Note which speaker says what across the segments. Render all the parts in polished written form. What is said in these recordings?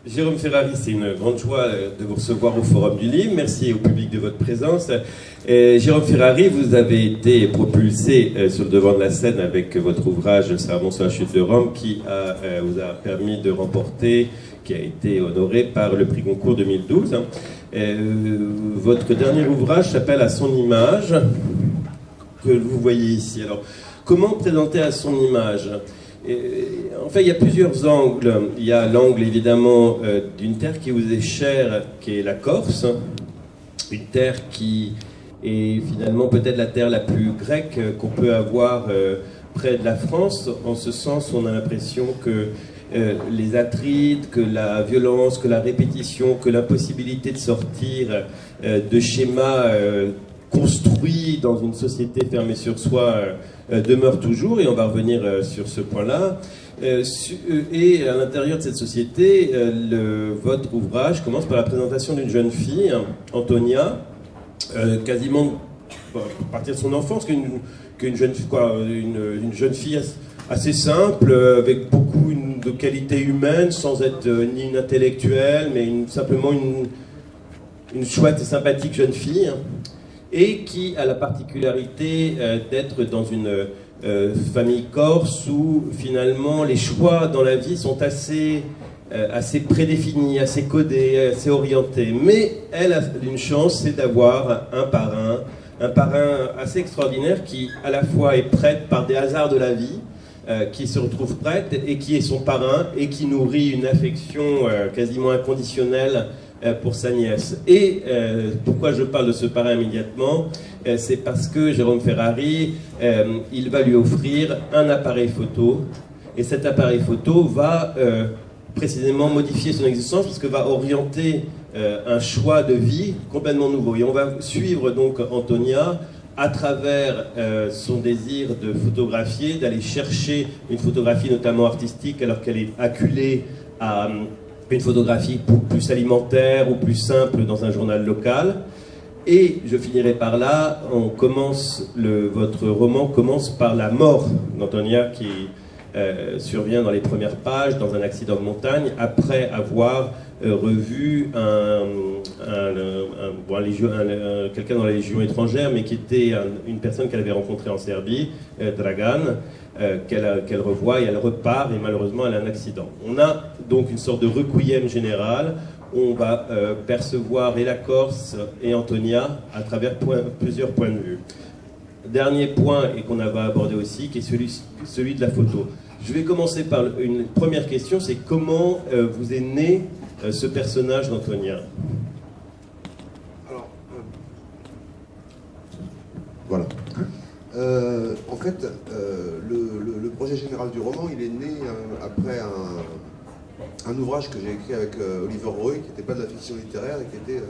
Speaker 1: Jérôme Ferrari, c'est une grande joie de vous recevoir au Forum du Livre. Merci au public de votre présence. Jérôme Ferrari, vous avez été propulsé sur le devant de la scène avec votre ouvrage « Sermon sur la chute de Rome » qui vous a permis de remporter, qui a été honoré par le prix Goncourt 2012. Votre dernier ouvrage s'appelle « À son image », que vous voyez ici. Alors, comment présenter à son image ? En fait, il y a plusieurs angles. Il y a l'angle, évidemment, d'une terre qui vous est chère, qui est la Corse. Une terre qui est finalement peut-être la terre la plus grecque qu'on peut avoir près de la France. En ce sens, on a l'impression que les atrides, que la violence, que la répétition, que l'impossibilité de sortir de schémas construits dans une société fermée sur soi demeure toujours, et on va revenir sur ce point-là. Et à l'intérieur de cette société, votre ouvrage commence par la présentation d'une jeune fille, Antonia, quasiment à partir de son enfance, une jeune fille assez simple, avec beaucoup de qualités humaines, sans être ni une intellectuelle, mais simplement une chouette et sympathique jeune fille, et qui a la particularité d'être dans une famille corse où finalement les choix dans la vie sont assez prédéfinis, assez codés, assez orientés. Mais elle a une chance, c'est d'avoir un parrain assez extraordinaire qui à la fois est prête par des hasards de la vie, qui se retrouve prête et qui est son parrain et qui nourrit une affection quasiment inconditionnelle pour sa nièce. Et pourquoi je parle de ce parrain immédiatement, c'est parce que Jérôme Ferrari, il va lui offrir un appareil photo, et cet appareil photo va précisément modifier son existence, parce que va orienter un choix de vie complètement nouveau. Et on va suivre donc Antonia à travers son désir de photographier, d'aller chercher une photographie notamment artistique, alors qu'elle est acculée à une photographie plus alimentaire ou plus simple dans un journal local. Et je finirai par là. Votre roman commence par la mort d'Antonia qui survient dans les premières pages dans un accident de montagne, après avoir revu quelqu'un dans la Légion étrangère, mais qui était une personne qu'elle avait rencontrée en Serbie, Dragan, qu'elle revoit, et elle repart, et malheureusement elle a un accident. On a donc une sorte de requiem général. On va percevoir et la Corse et Antonia à travers plusieurs points de vue. Dernier point, et qu'on va aborder aussi, qui est celui de la photo. Je vais commencer par une première question, c'est comment vous est né ce personnage d'Antonia?
Speaker 2: Alors, voilà. En fait, le projet général du roman, il est né après un ouvrage que j'ai écrit avec Oliver Roy, qui n'était pas de la fiction littéraire et qui était,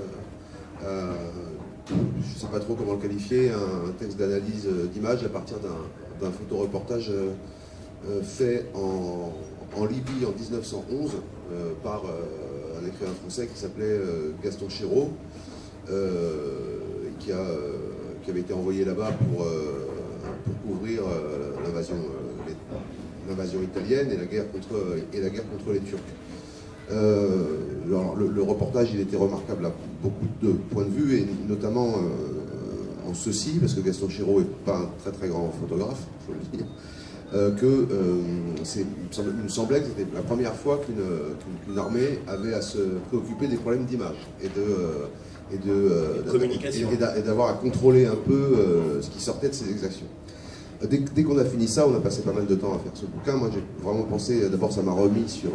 Speaker 2: je ne sais pas trop comment le qualifier, un texte d'analyse d'images à partir d'un photoreportage fait en Libye en 1911 par un écrivain français qui s'appelait Gaston Chéreau, qui avait été envoyé là-bas pour couvrir l'invasion italienne et la guerre contre les Turcs. Alors, le reportage, il était remarquable à beaucoup de points de vue, et notamment en ceci, parce que Gaston Chéreau n'est pas un très très grand photographe, il faut le dire, il me semblait que c'était la première fois qu'une armée avait à se préoccuper des problèmes d'image et de communication, et d'avoir à contrôler un peu ce qui sortait de ces exactions. Dès qu'on a fini ça, on a passé pas mal de temps à faire ce bouquin. Moi, j'ai vraiment pensé, d'abord, ça m'a remis sur...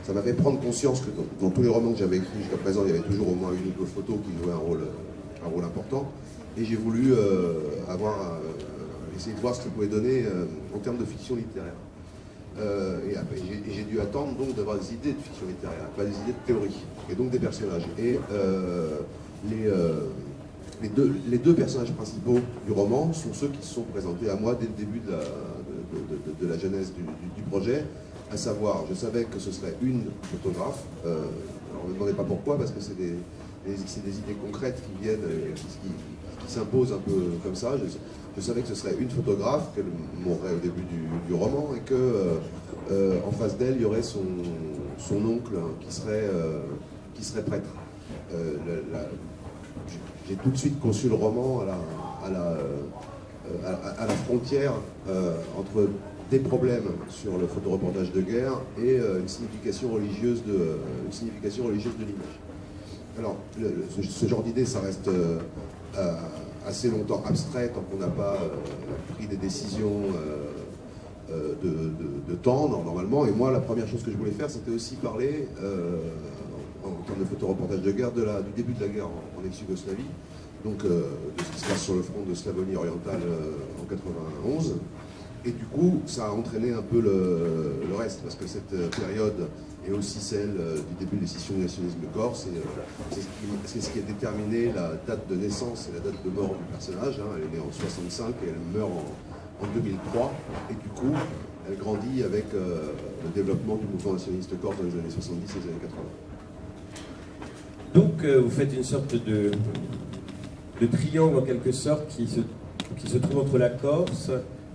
Speaker 2: ça m'a fait prendre conscience que dans tous les romans que j'avais écrits jusqu'à présent, il y avait toujours au moins une ou deux photos qui jouaient un rôle important. Et j'ai voulu essayer de voir ce que ça pouvait donner en termes de fiction littéraire. Et j'ai dû attendre donc d'avoir des idées de fiction littéraire, pas des idées de théorie, et donc des personnages. Et les deux personnages principaux du roman sont ceux qui se sont présentés à moi dès le début de la genèse du projet, à savoir, je savais que ce serait une photographe. Alors, ne me demandez pas pourquoi, parce que c'est des idées concrètes qui viennent, qui s'impose un peu comme ça. Je savais que ce serait une photographe qu'elle mourrait au début du roman et que en face d'elle, il y aurait son oncle qui serait prêtre. J'ai tout de suite conçu le roman à la frontière entre des problèmes sur le photoreportage de guerre et une signification religieuse de l'image. Alors, ce genre d'idée, ça reste assez longtemps abstrait tant qu'on n'a pas pris des décisions de temps, normalement. Et moi, la première chose que je voulais faire, c'était aussi parler, en termes de photoreportage de guerre, du début de la guerre en ex-Yougoslavie, donc de ce qui se passe sur le front de Slavonie orientale en 91. Et du coup, ça a entraîné un peu le reste, parce que cette période est aussi celle du début des scissions du nationalisme corse, et c'est ce qui a déterminé la date de naissance et la date de mort du personnage. Elle est née en 65 et elle meurt en 2003, et du coup, elle grandit avec le développement du mouvement nationaliste corse dans les années 70 et les années 80.
Speaker 1: Donc, vous faites une sorte de triangle, en quelque sorte, qui se trouve entre la Corse,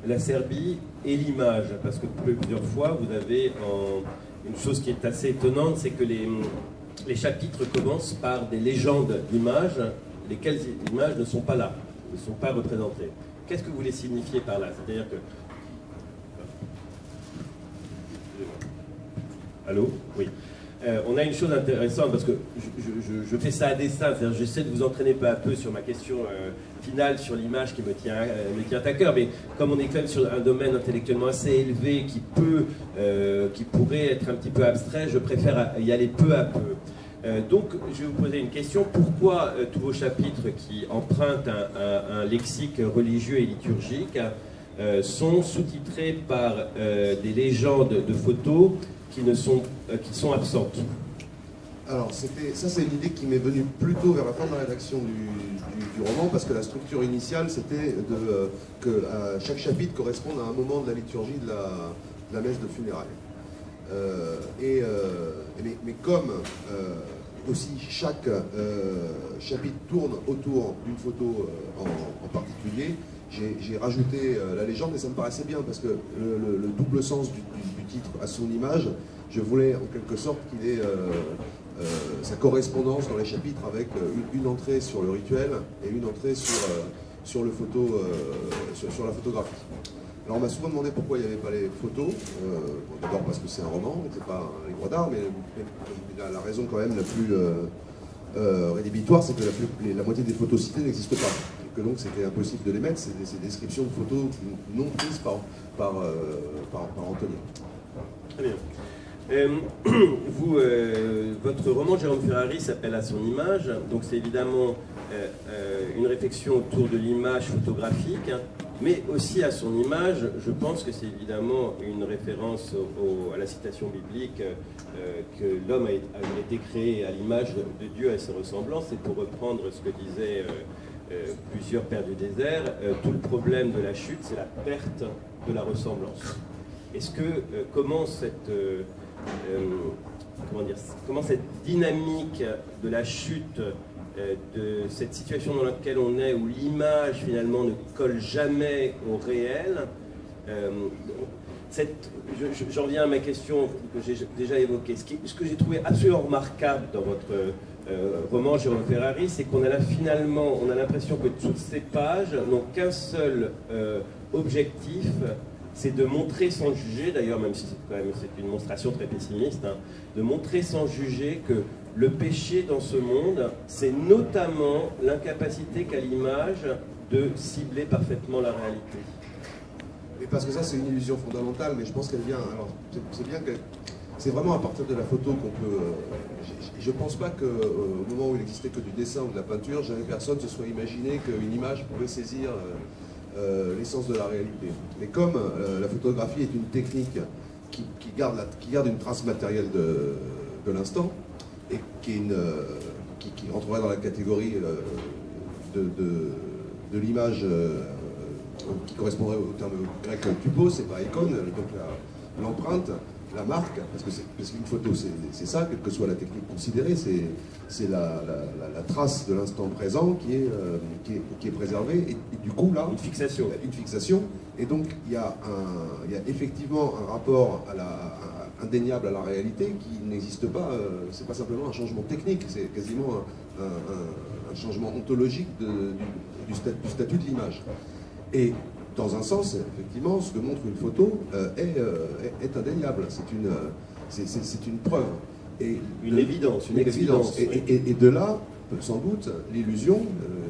Speaker 1: la Serbie et l'image, parce que plusieurs fois vous avez une chose qui est assez étonnante, c'est que les chapitres commencent par des légendes d'images, lesquelles images ne sont pas là, ne sont pas représentées. Qu'est-ce que vous voulez signifier par là? C'est-à-dire que... Allô? Oui. On a une chose intéressante, parce que je fais ça à dessein, c'est-à-dire j'essaie de vous entraîner peu à peu sur ma question finale sur l'image qui me tient à cœur, mais comme on est quand même sur un domaine intellectuellement assez élevé qui pourrait être un petit peu abstrait, je préfère y aller peu à peu. Donc je vais vous poser une question: pourquoi tous vos chapitres qui empruntent un lexique religieux et liturgique sont sous-titrés par des légendes de photos qui sont absentes?
Speaker 2: Alors, ça c'est une idée qui m'est venue plutôt vers la fin de la rédaction du roman, parce que la structure initiale, c'était que chaque chapitre corresponde à un moment de la liturgie de la messe de funérailles. Mais comme aussi chaque chapitre tourne autour d'une photo en particulier, j'ai rajouté la légende, et ça me paraissait bien, parce que le double sens du titre à son image, je voulais en quelque sorte qu'il ait sa correspondance dans les chapitres avec une entrée sur le rituel et une entrée sur la photographie. Alors on m'a souvent demandé pourquoi il n'y avait pas les photos. D'abord parce que c'est un roman, c'est pas un livre d'art, mais la raison quand même la plus rédhibitoire, c'est que la moitié des photos citées n'existent pas. Et que donc c'était impossible de les mettre, c'est des descriptions de photos non prises par Antonio.
Speaker 1: Très bien. Votre roman Jérôme Ferrari s'appelle À son image, donc c'est évidemment une réflexion autour de l'image photographique, mais aussi à son image. Je pense que c'est évidemment une référence à la citation biblique que l'homme a été créé à l'image de Dieu et à ses ressemblances, et pour reprendre ce que disaient plusieurs pères du désert, tout le problème de la chute, c'est la perte de la ressemblance. Est-ce que comment cette dynamique de la chute, de cette situation dans laquelle on est, où l'image finalement ne colle jamais au réel, j'en viens à ma question que j'ai déjà évoquée. Ce que j'ai trouvé absolument remarquable dans votre roman Jérôme Ferrari, c'est qu'on a l'impression que toutes ces pages n'ont qu'un seul objectif, c'est de montrer sans juger, d'ailleurs même si c'est une monstration très pessimiste, de montrer sans juger que le péché dans ce monde, c'est notamment l'incapacité qu'a l'image de cibler parfaitement la réalité.
Speaker 2: Et parce que ça c'est une illusion fondamentale, mais je pense qu'elle vient, alors c'est bien que c'est vraiment à partir de la photo qu'on peut... je pense pas qu'au moment où il n'existait que du dessin ou de la peinture, jamais personne se soit imaginé qu'une image pouvait saisir l'essence de la réalité. Mais comme la photographie est une technique qui garde une trace matérielle de l'instant, et qui rentrerait dans la catégorie de l'image qui correspondrait au terme grec typos, c'est pas icône, donc l'empreinte, la marque, parce qu'une photo c'est ça, quelle que soit la technique considérée, c'est la trace de l'instant présent qui est préservée, et du coup là, une fixation, et donc il y a effectivement un rapport indéniable à la réalité qui n'existe pas. C'est pas simplement un changement technique, c'est quasiment un changement ontologique du statut de l'image. Et dans un sens, effectivement, ce que montre une photo est indéniable. C'est une preuve. Et
Speaker 1: une évidence.
Speaker 2: Et de là, sans doute, l'illusion,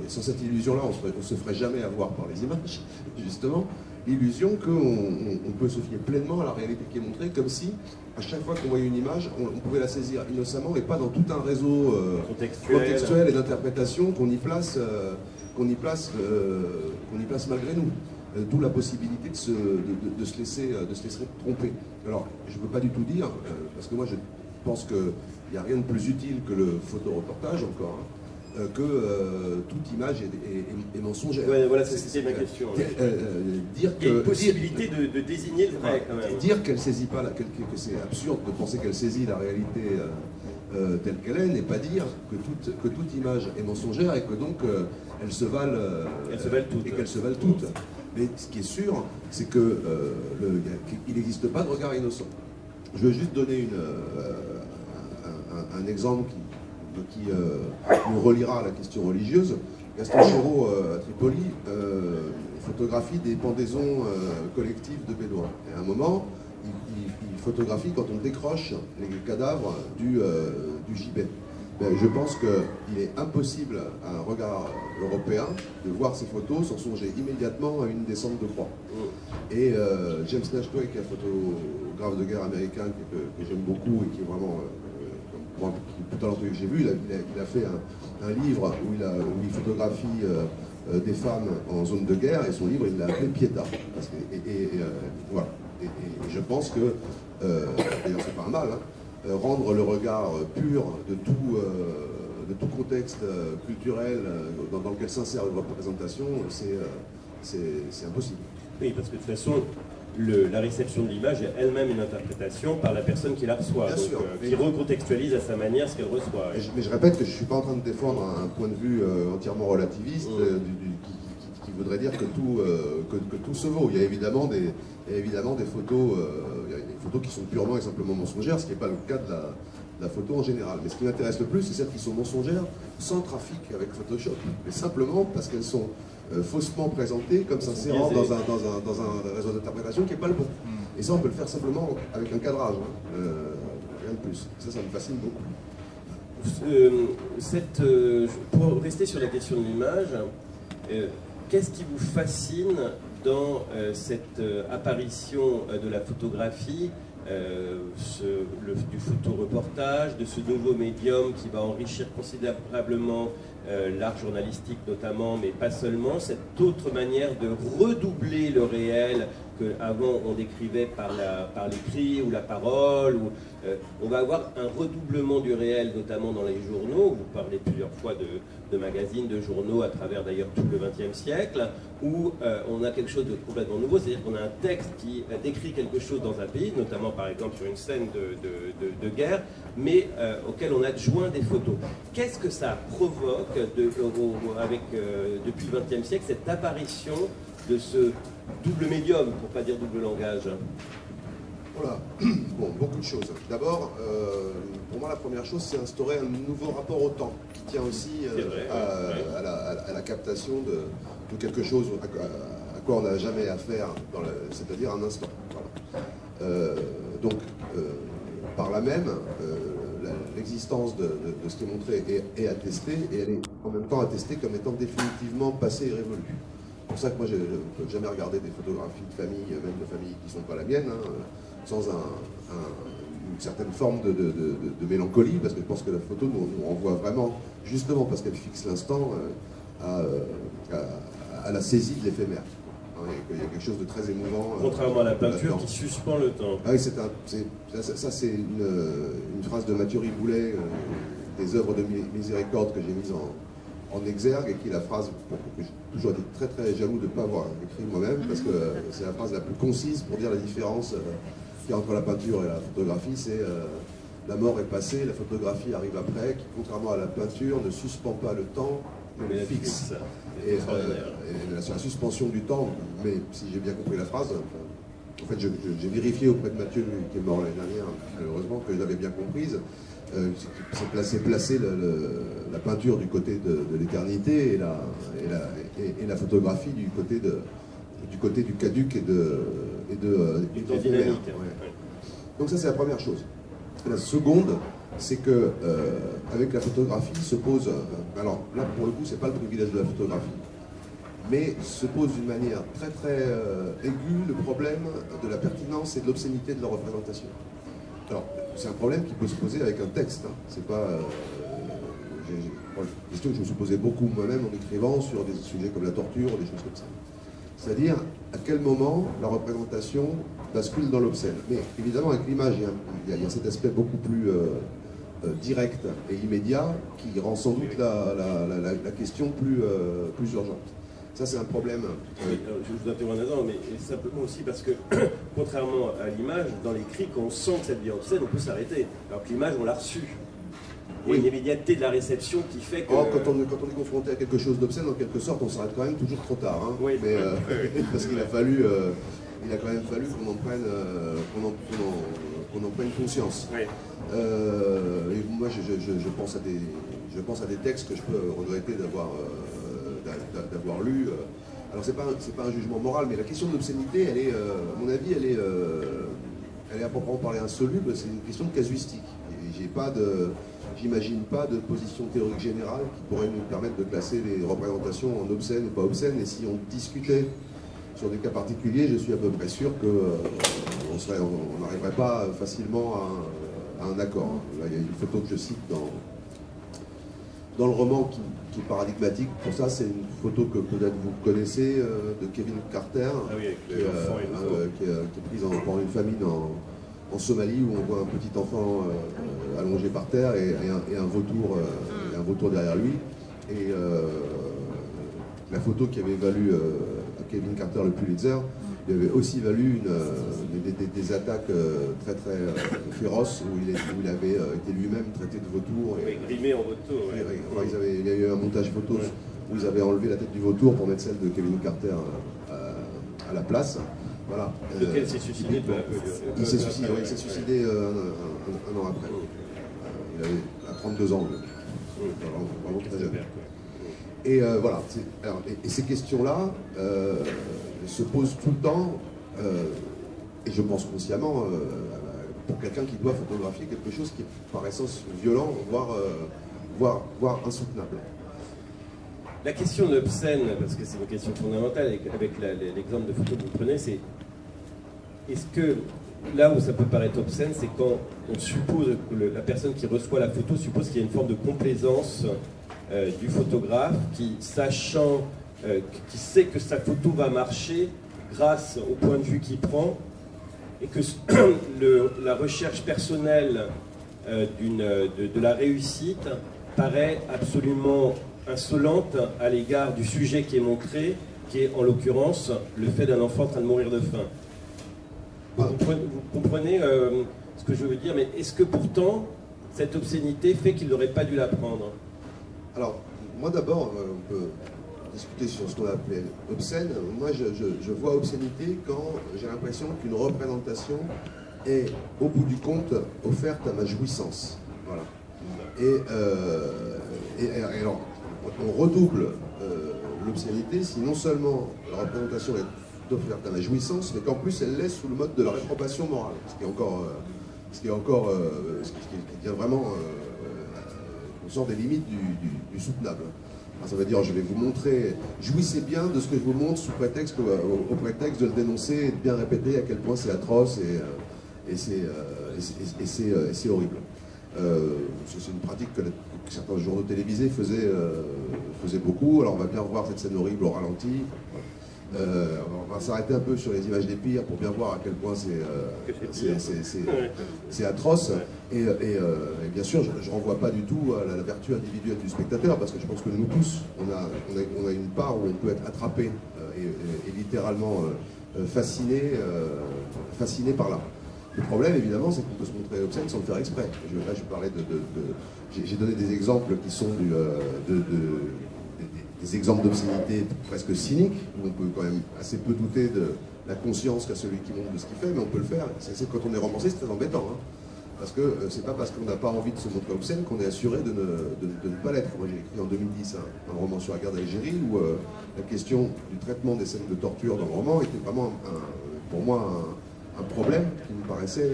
Speaker 2: sans cette illusion-là, on ne se ferait jamais avoir par les images, justement, l'illusion qu'on peut se fier pleinement à la réalité qui est montrée, comme si, à chaque fois qu'on voyait une image, on pouvait la saisir innocemment et pas dans tout un réseau contextuel et d'interprétation qu'on y place malgré nous. D'où la possibilité de se laisser tromper. Alors, je ne veux pas du tout dire, parce que moi je pense qu'il n'y a rien de plus utile que le photoreportage encore, que toute image est mensongère.
Speaker 1: Ouais, voilà, c'était ma question. Il y a une possibilité de désigner le vrai, quand même.
Speaker 2: Dire qu'elle ne saisit pas, que c'est absurde de penser qu'elle saisit la réalité telle qu'elle est, n'est pas dire que toute image est mensongère et que donc elles se valent toutes. Mais ce qui est sûr, c'est qu'il n'existe pas de regard innocent. Je veux juste donner un exemple qui nous reliera à la question religieuse. Gaston Chéreau, à Tripoli, photographie des pendaisons collectives de Bédouins. Et à un moment, il photographie quand on décroche les cadavres du gibet. Je pense qu'il est impossible à un regard européen de voir ces photos sans songer immédiatement à une descente de croix. Et James Nashway, qui est un photographe de guerre américain que j'aime beaucoup et qui est vraiment le plus talentueux que j'ai vu, il a fait un livre où il photographie des femmes en zone de guerre, et son livre il l'a appelé Pietà. Voilà. Et je pense que, d'ailleurs c'est pas un mal, rendre le regard pur de tout contexte culturel dans lequel s'insère une représentation, c'est impossible.
Speaker 1: Oui, parce que de toute façon, la réception de l'image est elle-même une interprétation par la personne qui la reçoit,
Speaker 2: bien sûr,
Speaker 1: qui recontextualise à sa manière ce qu'elle reçoit.
Speaker 2: Mais je répète que je ne suis pas en train de défendre un point de vue entièrement relativiste qui voudrait dire que tout se vaut. Il y a évidemment des photos, il y a des photos qui sont purement et simplement mensongères, ce qui n'est pas le cas de la photo en général. Mais ce qui m'intéresse le plus, c'est celles qui sont mensongères sans trafic avec Photoshop, mais simplement parce qu'elles sont faussement présentées comme s'insérant dans un réseau d'interprétation qui n'est pas le bon. Et ça, on peut le faire simplement avec un cadrage, rien de plus. Ça me fascine beaucoup.
Speaker 1: Pour rester sur la question de l'image, qu'est-ce qui vous fascine dans cette apparition de la photographie, du photoreportage, de ce nouveau médium qui va enrichir considérablement l'art journalistique notamment, mais pas seulement, cette autre manière de redoubler le réel qu'avant on décrivait par l'écrit ou la parole, on va avoir un redoublement du réel, notamment dans les journaux. Vous parlez plusieurs fois de magazines, de journaux, à travers d'ailleurs tout le XXe siècle, où on a quelque chose de complètement nouveau, c'est-à-dire qu'on a un texte qui décrit quelque chose dans un pays, notamment par exemple sur une scène de guerre, mais auquel on adjoint des photos. Qu'est-ce que ça provoque depuis le XXe siècle, cette apparition de ce double médium, pour ne pas dire double langage?
Speaker 2: Voilà. Bon, beaucoup de choses. D'abord, pour moi, la première chose, c'est instaurer un nouveau rapport au temps, qui tient aussi à la captation de quelque chose à quoi on n'a jamais affaire, c'est-à-dire un instant. Voilà. Par là même, l'existence de ce qui est montré est attestée, et elle est en même temps attestée comme étant définitivement passée et révolue. C'est pour ça que moi, je ne peux jamais regarder des photographies de famille, même de familles qui ne sont pas la mienne, sans une certaine forme de mélancolie, parce que je pense que la photo nous renvoie vraiment, justement parce qu'elle fixe l'instant, à la saisie de l'éphémère. Il y a quelque chose de très émouvant.
Speaker 1: Contrairement à la peinture qui suspend le temps.
Speaker 2: Ah oui, ça c'est une phrase de Mathieu Riboulet, des œuvres de Miséricorde que j'ai mises en exergue, et qui est la phrase que j'ai toujours été très très jaloux de ne pas avoir écrit moi-même, parce que c'est la phrase la plus concise pour dire la différence qu'il y a entre la peinture et la photographie, c'est la mort est passée, la photographie arrive après, qui contrairement à la peinture ne suspend pas le temps, mais le fixe. Et la suspension du temps, mais si j'ai bien compris la phrase, en fait j'ai vérifié auprès de Mathieu qui est mort l'année dernière, malheureusement, que je l'avais bien comprise, c'est placer la peinture du côté de l'éternité et la photographie du côté du caduc et de l'éphémère. Ouais. Donc ça c'est la première chose. La seconde, c'est que avec la photographie se pose, alors là pour le coup c'est pas le privilège de la photographie, mais se pose d'une manière très très aiguë le problème de la pertinence et de l'obscénité de la représentation. Alors c'est un problème qui peut se poser avec un texte, hein. C'est pas une question que je me suis posée beaucoup moi-même en écrivant sur des sujets comme la torture ou des choses comme ça. C'est-à-dire à quel moment la représentation bascule dans l'obscène. Mais évidemment avec l'image il y a cet aspect beaucoup plus direct et immédiat qui rend sans doute la question plus urgente. Ça, c'est un problème.
Speaker 1: Oui, je vous interromps un instant, mais simplement aussi parce que, contrairement à l'image, dans l'écrit, quand on sent que ça devient obscène, on peut s'arrêter. Alors que l'image, on l'a reçue. Il y a une immédiateté de la réception qui fait que...
Speaker 2: Oh, quand on est confronté à quelque chose d'obscène, en quelque sorte, on s'arrête quand même toujours trop tard. Hein. Oui, mais, parce qu'il a quand même fallu qu'on en prenne conscience. Oui. Et moi, je pense à des textes que je peux regretter d'avoir lu. Alors c'est pas un jugement moral, mais la question de l'obscénité, elle est, à mon avis, elle est à proprement parler insoluble. C'est une question de casuistique. J'imagine pas de position théorique générale qui pourrait nous permettre de classer les représentations en obscènes ou pas obscènes. Et si on discutait sur des cas particuliers, je suis à peu près sûr qu'on n'arriverait pas facilement à un accord. Là, il y a une photo que je cite dans le roman qui est paradigmatique. Pour ça, c'est une photo que peut-être vous connaissez de Kevin Carter, qui est prise pendant une famine en Somalie, où on voit un petit enfant allongé par terre et un vautour derrière lui. Et la photo qui avait valu à Kevin Carter le Pulitzer, il avait aussi valu des attaques très très féroces où il avait été lui-même traité de vautour.
Speaker 1: Oui, grimé en vautour. Ouais.
Speaker 2: Il y a eu un montage photo où ils avaient enlevé la tête du vautour pour mettre celle de Kevin Carter à la place. Voilà.
Speaker 1: Lequel s'est suicidé peu à peu.
Speaker 2: Il s'est suicidé un an après. Il avait 32 ans. Vraiment très jeune. Et voilà. Et ces questions-là se posent tout le temps, et je pense consciemment, pour quelqu'un qui doit photographier quelque chose qui est par essence violent, voire insoutenable.
Speaker 1: La question de l'obscène, parce que c'est une question fondamentale, avec l'exemple de photo que vous prenez, c'est est-ce que là où ça peut paraître obscène, c'est quand on suppose que la personne qui reçoit la photo suppose qu'il y a une forme de complaisance du photographe qui, sachant, qui sait que sa photo va marcher grâce au point de vue qu'il prend, et que la recherche personnelle de la réussite paraît absolument insolente à l'égard du sujet qui est montré, qui est en l'occurrence le fait d'un enfant en train de mourir de faim. Vous comprenez ce que je veux dire, mais est-ce que pourtant cette obscénité fait qu'il n'aurait pas dû la prendre?
Speaker 2: Alors, moi d'abord, on peut discuter sur ce qu'on appelle obscène. Moi, je vois obscénité quand j'ai l'impression qu'une représentation est, au bout du compte, offerte à ma jouissance. Voilà. Et alors, on redouble l'obscénité si non seulement la représentation est offerte à ma jouissance, mais qu'en plus elle l'est sous le mode de la réprobation morale, ce qui devient vraiment on sort des limites du soutenable. Alors, ça veut dire, je vais vous montrer, jouissez bien de ce que je vous montre au prétexte de le dénoncer et de bien répéter à quel point c'est atroce et c'est horrible. C'est une pratique que certains journaux télévisés faisaient beaucoup. Alors on va bien voir cette scène horrible au ralenti. On va s'arrêter un peu sur les images des pires pour bien voir à quel point c'est atroce. Et bien sûr, je ne renvoie pas du tout à la vertu individuelle du spectateur, parce que je pense que nous tous, on a une part où on peut être attrapé et littéralement fasciné par là. Le problème, évidemment, c'est qu'on peut se montrer obscène sans le faire exprès. Là, je parlais j'ai donné des exemples qui sont des exemples d'obscénité presque cyniques, où on peut quand même assez peu douter de la conscience qu'a celui qui montre de ce qu'il fait, mais on peut le faire. Quand on est romancier, c'est très embêtant. Hein, parce que c'est pas parce qu'on n'a pas envie de se montrer obscène qu'on est assuré de ne pas l'être. Moi, j'ai écrit en 2010 un roman sur la guerre d'Algérie où la question du traitement des scènes de torture dans le roman était vraiment, pour moi, un problème qui me paraissait,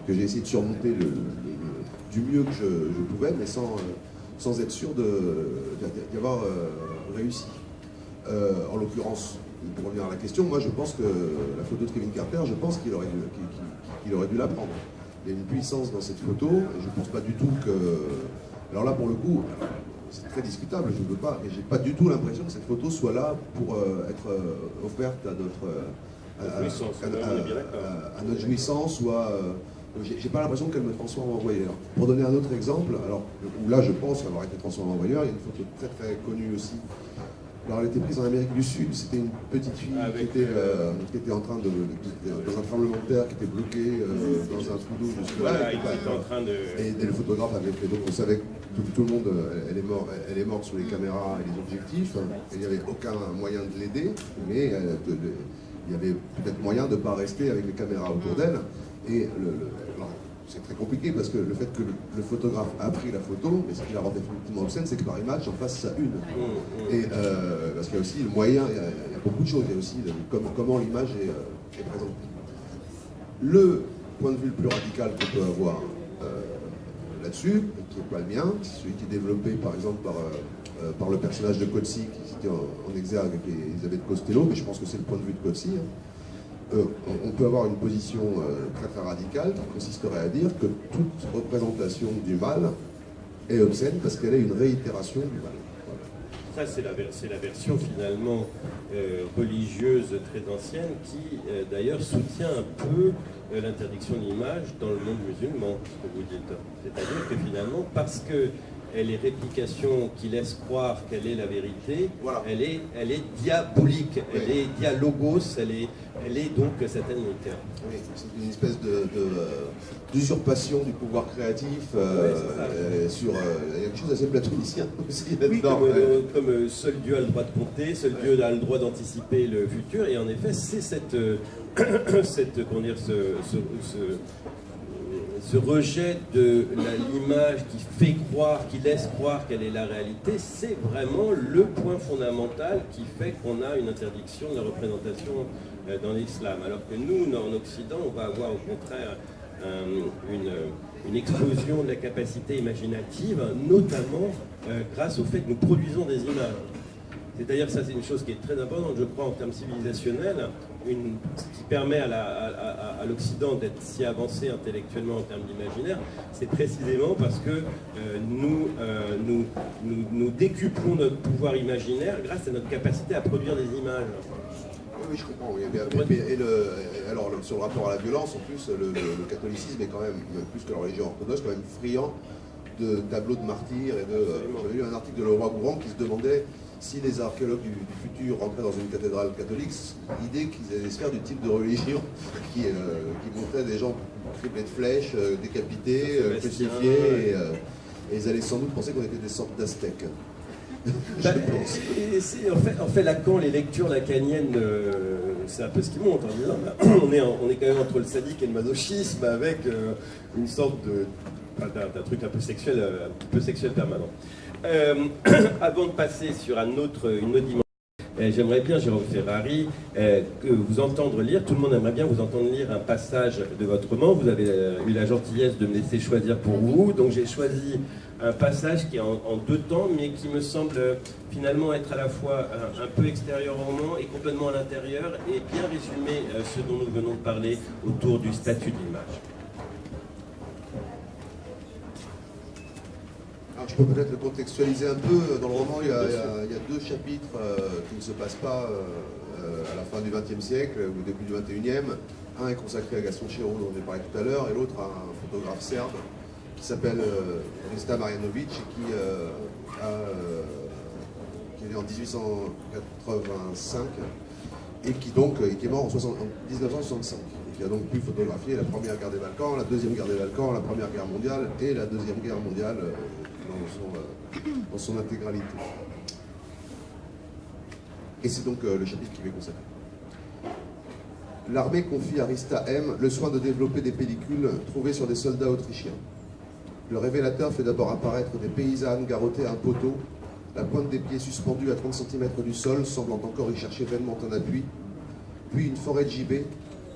Speaker 2: que j'ai essayé de surmonter du mieux que je pouvais, mais sans être sûr d'y avoir réussi. En l'occurrence, pour revenir à la question, moi je pense que la photo de Kevin Carter, je pense qu'il aurait dû la prendre. Il y a une puissance dans cette photo, et je ne pense pas du tout que... Alors là, pour le coup, c'est très discutable, je ne veux pas, et j'ai pas du tout l'impression que cette photo soit là pour être offerte à notre jouissance, ou à... J'ai pas l'impression qu'elle me transforme en voyeur. Pour donner un autre exemple, alors, où là je pense avoir été transformé en voyeur, il y a une photo très très connue aussi. Alors elle était prise en Amérique du Sud, c'était une petite fille qui était en train dans un tremblement de terre, qui était bloquée dans un trou d'eau jusque-là. Et le photographe avait fait, donc on savait que tout le monde, elle est morte sous les caméras et les objectifs, et il n'y avait aucun moyen de l'aider, mais il y avait peut-être moyen de ne pas rester avec les caméras autour d'elle. Et c'est très compliqué parce que le fait que le photographe a pris la photo, mais ce qui la rend définitivement obscène, c'est que par image, j'en fasse ça une. Et parce qu'il y a aussi le moyen, il y a beaucoup de choses, il y a aussi comment l'image est présentée. Le point de vue le plus radical qu'on peut avoir là-dessus, qui n'est pas le mien, c'est celui qui est développé par exemple par le personnage de Coetzee, qui était en exergue avec Elisabeth Costello, mais je pense que c'est le point de vue de Coetzee. On peut avoir une position très très radicale qui consisterait à dire que toute représentation du mal est obscène parce qu'elle est une réitération du mal.
Speaker 1: Voilà. Ça, c'est la version finalement religieuse très ancienne qui d'ailleurs soutient un peu l'interdiction de l'image dans le monde musulman, ce que vous dites. C'est-à-dire que finalement, parce que elle est réplication qui laisse croire qu'elle est la vérité, voilà. Elle est diabolique, elle est dialogos, elle est donc satanitaire.
Speaker 2: Oui, c'est une espèce d'usurpation du pouvoir créatif sur... il y a quelque chose d'assez platonicien aussi là-dedans.
Speaker 1: Oui, comme seul Dieu a le droit de compter, seul Dieu a le droit d'anticiper le futur, et en effet, c'est comment dire, ce rejet de l'image qui fait croire, qui laisse croire qu'elle est la réalité, c'est vraiment le point fondamental qui fait qu'on a une interdiction de la représentation dans l'islam. Alors que nous, en Occident, on va avoir au contraire une explosion de la capacité imaginative, notamment grâce au fait que nous produisons des images. C'est-à-dire, ça c'est une chose qui est très importante, je crois, en termes civilisationnels, qui permet à l'Occident d'être si avancé intellectuellement en termes d'imaginaire, c'est précisément parce que nous décuplons notre pouvoir imaginaire grâce à notre capacité à produire des images.
Speaker 2: Oui, je comprends. Oui. Alors, sur le rapport à la violence, en plus, le catholicisme est quand même, plus que la religion orthodoxe, quand même friand de tableaux de martyrs. J'avais lu un article de Leroy-Gourand qui se demandait si les archéologues du futur rentraient dans une cathédrale catholique, l'idée qu'ils allaient se faire du type de religion qui montrait des gens criblés de flèches, décapités, crucifiés, et ils allaient sans doute penser qu'on était des sortes d'aztèques.
Speaker 1: En fait, Lacan, les lectures lacaniennes, c'est un peu ce qui monte. On est quand même entre le sadique et le masochisme, avec une sorte d'un truc un peu sexuel permanent. Avant de passer sur une autre dimension, j'aimerais bien, Jérôme Ferrari, que vous entendre lire, tout le monde aimerait bien vous entendre lire un passage de votre roman. Vous avez eu la gentillesse de me laisser choisir pour vous, donc j'ai choisi un passage qui est en deux temps, mais qui me semble finalement être à la fois un peu extérieur au roman et complètement à l'intérieur, et bien résumer ce dont nous venons de parler autour du statut de l'image.
Speaker 2: Alors, je peux peut-être le contextualiser un peu. Dans le roman, il y a deux chapitres qui ne se passent pas à la fin du XXe siècle ou au début du XXIe. Un est consacré à Gaston Chiraud, dont j'ai parlé tout à l'heure, et l'autre à un photographe serbe qui s'appelle Rista Marjanović, qui est né en 1885 et qui est mort en 1965. qui a donc pu photographier la première guerre des Balkans, la deuxième guerre des Balkans, la première guerre mondiale et la deuxième guerre mondiale dans son intégralité. Et c'est donc le chapitre qui m'est consacré. L'armée confie à Rista M le soin de développer des pellicules trouvées sur des soldats autrichiens. Le révélateur fait d'abord apparaître des paysannes garrottées à un poteau, la pointe des pieds suspendue à 30 cm du sol, semblant encore y chercher vainement un appui, puis une forêt de gibets,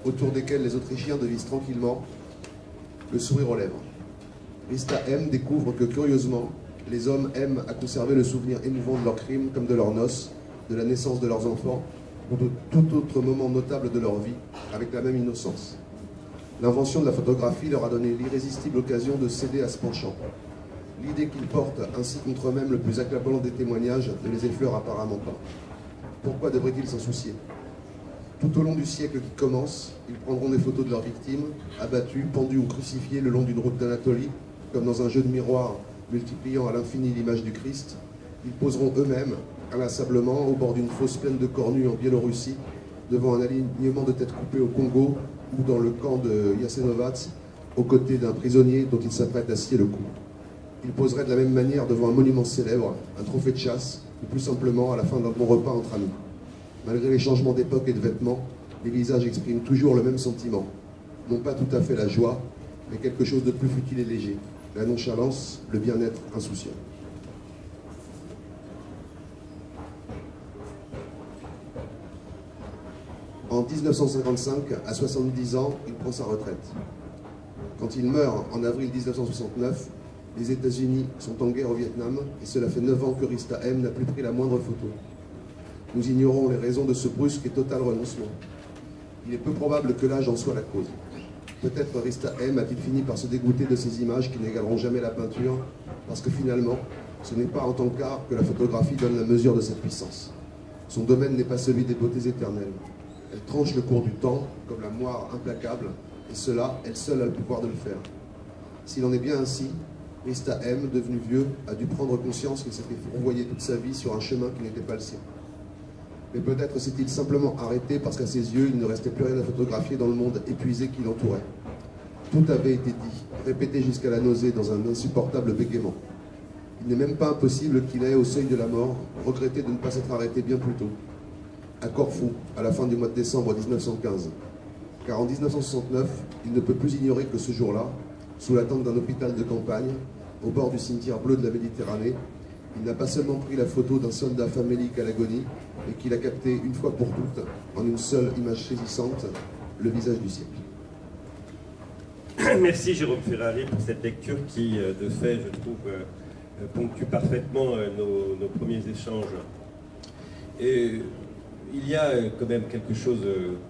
Speaker 2: autour desquels les Autrichiens devisent tranquillement, le sourire aux lèvres. Rista M découvre que, curieusement, les hommes aiment à conserver le souvenir émouvant de leurs crimes comme de leurs noces, de la naissance de leurs enfants, ou de tout autre moment notable de leur vie, avec la même innocence. L'invention de la photographie leur a donné l'irrésistible occasion de céder à ce penchant. L'idée qu'ils portent, ainsi contre eux-mêmes le plus accablant des témoignages, ne les effleure apparemment pas. Pourquoi devraient-ils s'en soucier? Tout au long du siècle qui commence, ils prendront des photos de leurs victimes, abattues, pendues ou crucifiées le long d'une route d'Anatolie, comme dans un jeu de miroir multipliant à l'infini l'image du Christ. Ils poseront eux-mêmes, inlassablement, au bord d'une fosse pleine de corps nus en Biélorussie, devant un alignement de têtes coupées au Congo, ou dans le camp de Jasenovac, aux côtés d'un prisonnier dont ils s'apprêtent à scier le cou. Ils poseraient de la même manière devant un monument célèbre, un trophée de chasse, ou plus simplement à la fin d'un bon repas entre amis. Malgré les changements d'époque et de vêtements, les visages expriment toujours le même sentiment. Non pas tout à fait la joie, mais quelque chose de plus futile et léger. La nonchalance, le bien-être insouciant. En 1955, à 70 ans, il prend sa retraite. Quand il meurt en avril 1969, les États-Unis sont en guerre au Vietnam et cela fait 9 ans que Rista M n'a plus pris la moindre photo. Nous ignorons les raisons de ce brusque et total renoncement. Il est peu probable que l'âge en soit la cause. Peut-être Rista M a-t-il fini par se dégoûter de ces images qui n'égaleront jamais la peinture, parce que finalement, ce n'est pas en tant qu'art que la photographie donne la mesure de sa puissance. Son domaine n'est pas celui des beautés éternelles. Elle tranche le cours du temps, comme la moire implacable, et cela, elle seule a le pouvoir de le faire. S'il en est bien ainsi, Rista M, devenu vieux, a dû prendre conscience qu'il s'était renvoyé toute sa vie sur un chemin qui n'était pas le sien. Mais peut-être s'est-il simplement arrêté parce qu'à ses yeux, il ne restait plus rien à photographier dans le monde épuisé qui l'entourait. Tout avait été dit, répété jusqu'à la nausée dans un insupportable bégaiement. Il n'est même pas impossible qu'il ait, au seuil de la mort, regretté de ne pas s'être arrêté bien plus tôt. À Corfou, à la fin du mois de décembre 1915. Car en 1969, il ne peut plus ignorer que ce jour-là, sous la tente d'un hôpital de campagne, au bord du cimetière bleu de la Méditerranée, il n'a pas seulement pris la photo d'un soldat famélique à l'agonie, mais qu'il a capté une fois pour toutes, en une seule image saisissante, le visage du siècle.
Speaker 1: Merci Jérôme Ferrari pour cette lecture qui, de fait, je trouve, ponctue parfaitement nos premiers échanges. Et il y a quand même quelque chose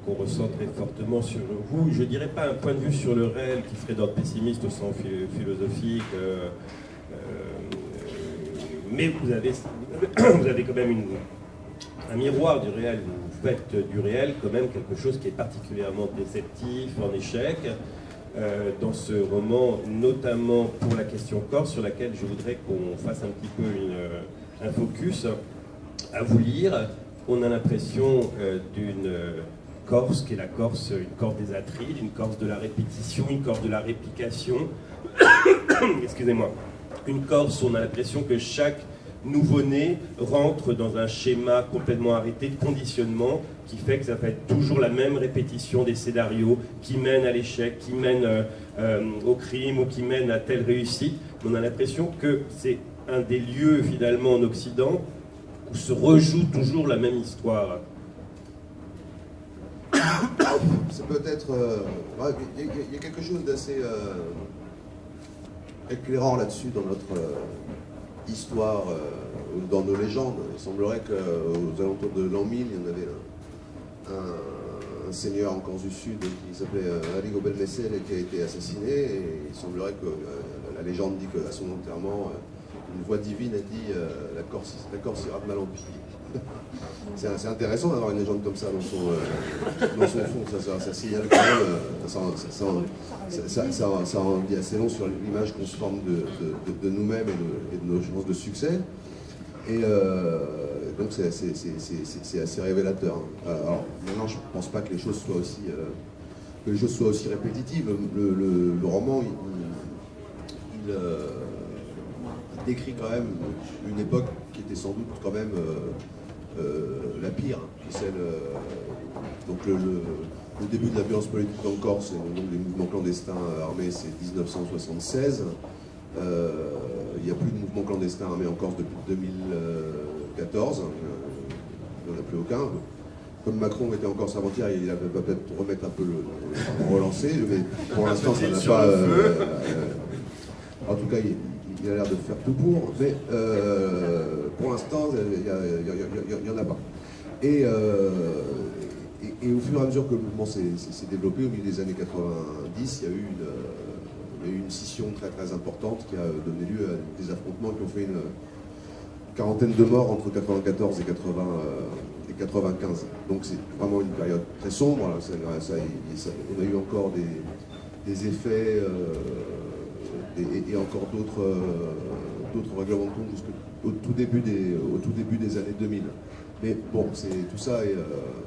Speaker 1: qu'on ressent très fortement sur vous. Je ne dirais pas un point de vue sur le réel qui serait d'ordre pessimiste au sens philosophique, mais vous avez quand même un miroir du réel. Vous faites du réel quand même quelque chose qui est particulièrement déceptif, en échec, dans ce roman, notamment pour la question Corse, sur laquelle je voudrais qu'on fasse un petit peu un focus. À vous lire, on a l'impression d'une Corse qui est la Corse, une Corse des Atrides, une Corse de la répétition, une Corse de la réplication. Excusez-moi. Une Corse où on a l'impression que chaque nouveau-né rentre dans un schéma complètement arrêté de conditionnement qui fait que ça va être toujours la même répétition des scénarios qui mènent à l'échec, qui mènent au crime ou qui mènent à telle réussite. On a l'impression que c'est un des lieux finalement en Occident où se rejoue toujours la même histoire.
Speaker 2: C'est peut-être... il y a quelque chose d'assez éclairant là-dessus dans notre histoire, dans nos légendes. Il semblerait qu'aux alentours de l'an 1000, il y en avait un seigneur en Corse du Sud qui s'appelait Arrigo Belmesel et qui a été assassiné. Et il semblerait que la légende dit qu'à son enterrement, une voix divine a dit la Corse ira de mal en pis. C'est intéressant d'avoir une légende comme ça dans son fond. Ça signale quand même, ça en dit assez long sur l'image qu'on se forme de nous-mêmes et de nos chances de succès. Et donc c'est assez révélateur. Alors maintenant, je ne pense pas que les choses soient aussi que les choses soient aussi répétitives. Le roman, il décrit quand même une époque qui était sans doute quand même la pire, celle, donc le début de la violence politique en Corse, donc les mouvements clandestins armés, c'est 1976. Il n'y a plus de mouvements clandestins armés en Corse depuis 2014. Il n'y en a plus aucun. Comme Macron était en Corse avant-hier, il va peut-être remettre un peu relancer, mais pour l'instant, ça n'a pas. En tout cas, il a l'air de faire tout pour, mais pour l'instant, il n'y en a pas. Et au fur et à mesure que le mouvement s'est développé, au milieu des années 90, il y a eu une scission très très importante qui a donné lieu à des affrontements qui ont fait une quarantaine de morts entre 94 et 95. Donc c'est vraiment une période très sombre. On a eu encore des effets et encore d'autres règlements de compte jusqu'au tout début des années 2000. Mais bon, tout ça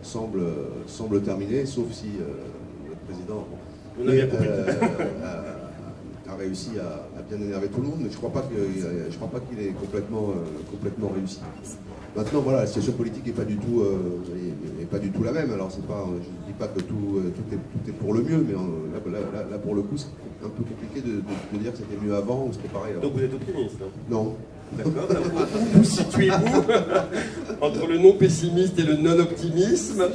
Speaker 2: semble terminé, sauf si le président a réussi à bien énerver tout le monde, mais je ne crois pas qu'il ait complètement réussi. Maintenant, voilà, la situation politique n'est pas du tout la même. Alors, je ne dis pas que tout est pour le mieux, mais là pour le coup, c'est un peu compliqué de dire que c'était mieux avant ou c'était pareil avant.
Speaker 1: Donc vous êtes optimiste, hein? Non.
Speaker 2: D'accord.
Speaker 1: Vous situez-vous entre le non-pessimiste et le non-optimisme?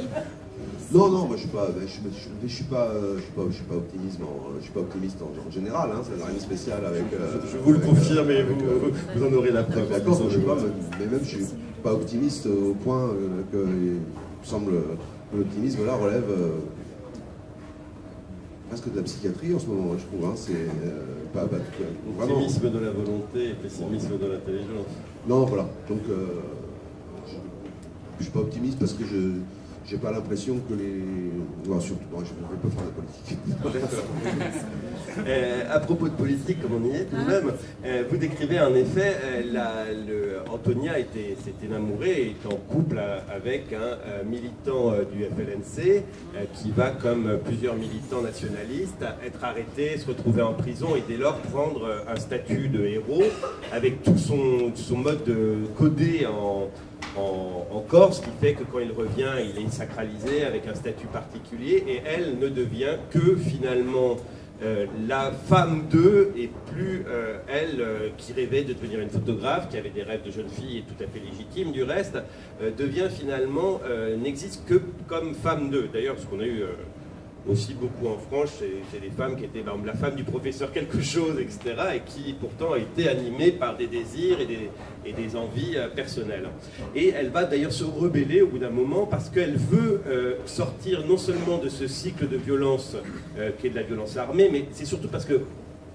Speaker 2: Non, moi je suis pas optimiste en général, hein, ça n'a rien de spécial avec.
Speaker 1: Je vous le confirme et vous en aurez la preuve.
Speaker 2: D'accord, mais même je suis pas optimiste au point que il me semble que l'optimisme là relève presque de la psychiatrie en ce moment, je trouve. Hein, c'est pas
Speaker 1: optimisme de la volonté et pessimisme de l'intelligence.
Speaker 2: Non, voilà. Donc je suis pas optimiste parce que j'ai pas l'impression que surtout, je ne peux pas faire de politique.
Speaker 1: À propos de politique, comme on y est tout de même, vous décrivez en effet, Antonia s'est enamourée et est en couple avec un militant du FLNC qui va, comme plusieurs militants nationalistes, être arrêté, se retrouver en prison et dès lors prendre un statut de héros avec tout son mode codé en Corse, qui fait que quand il revient, il est sacralisé avec un statut particulier, et elle ne devient que finalement la femme d'eux, et plus elle, qui rêvait de devenir une photographe, qui avait des rêves de jeune fille et tout à fait légitimes du reste, devient finalement, n'existe que comme femme d'eux. D'ailleurs, ce qu'on a eu aussi beaucoup en France, c'est des femmes qui étaient, par exemple, la femme du professeur quelque chose, etc., et qui pourtant étaient animées par des désirs et des envies personnelles. Et elle va d'ailleurs se rebeller au bout d'un moment parce qu'elle veut sortir non seulement de ce cycle de violence qui est de la violence armée, mais c'est surtout parce que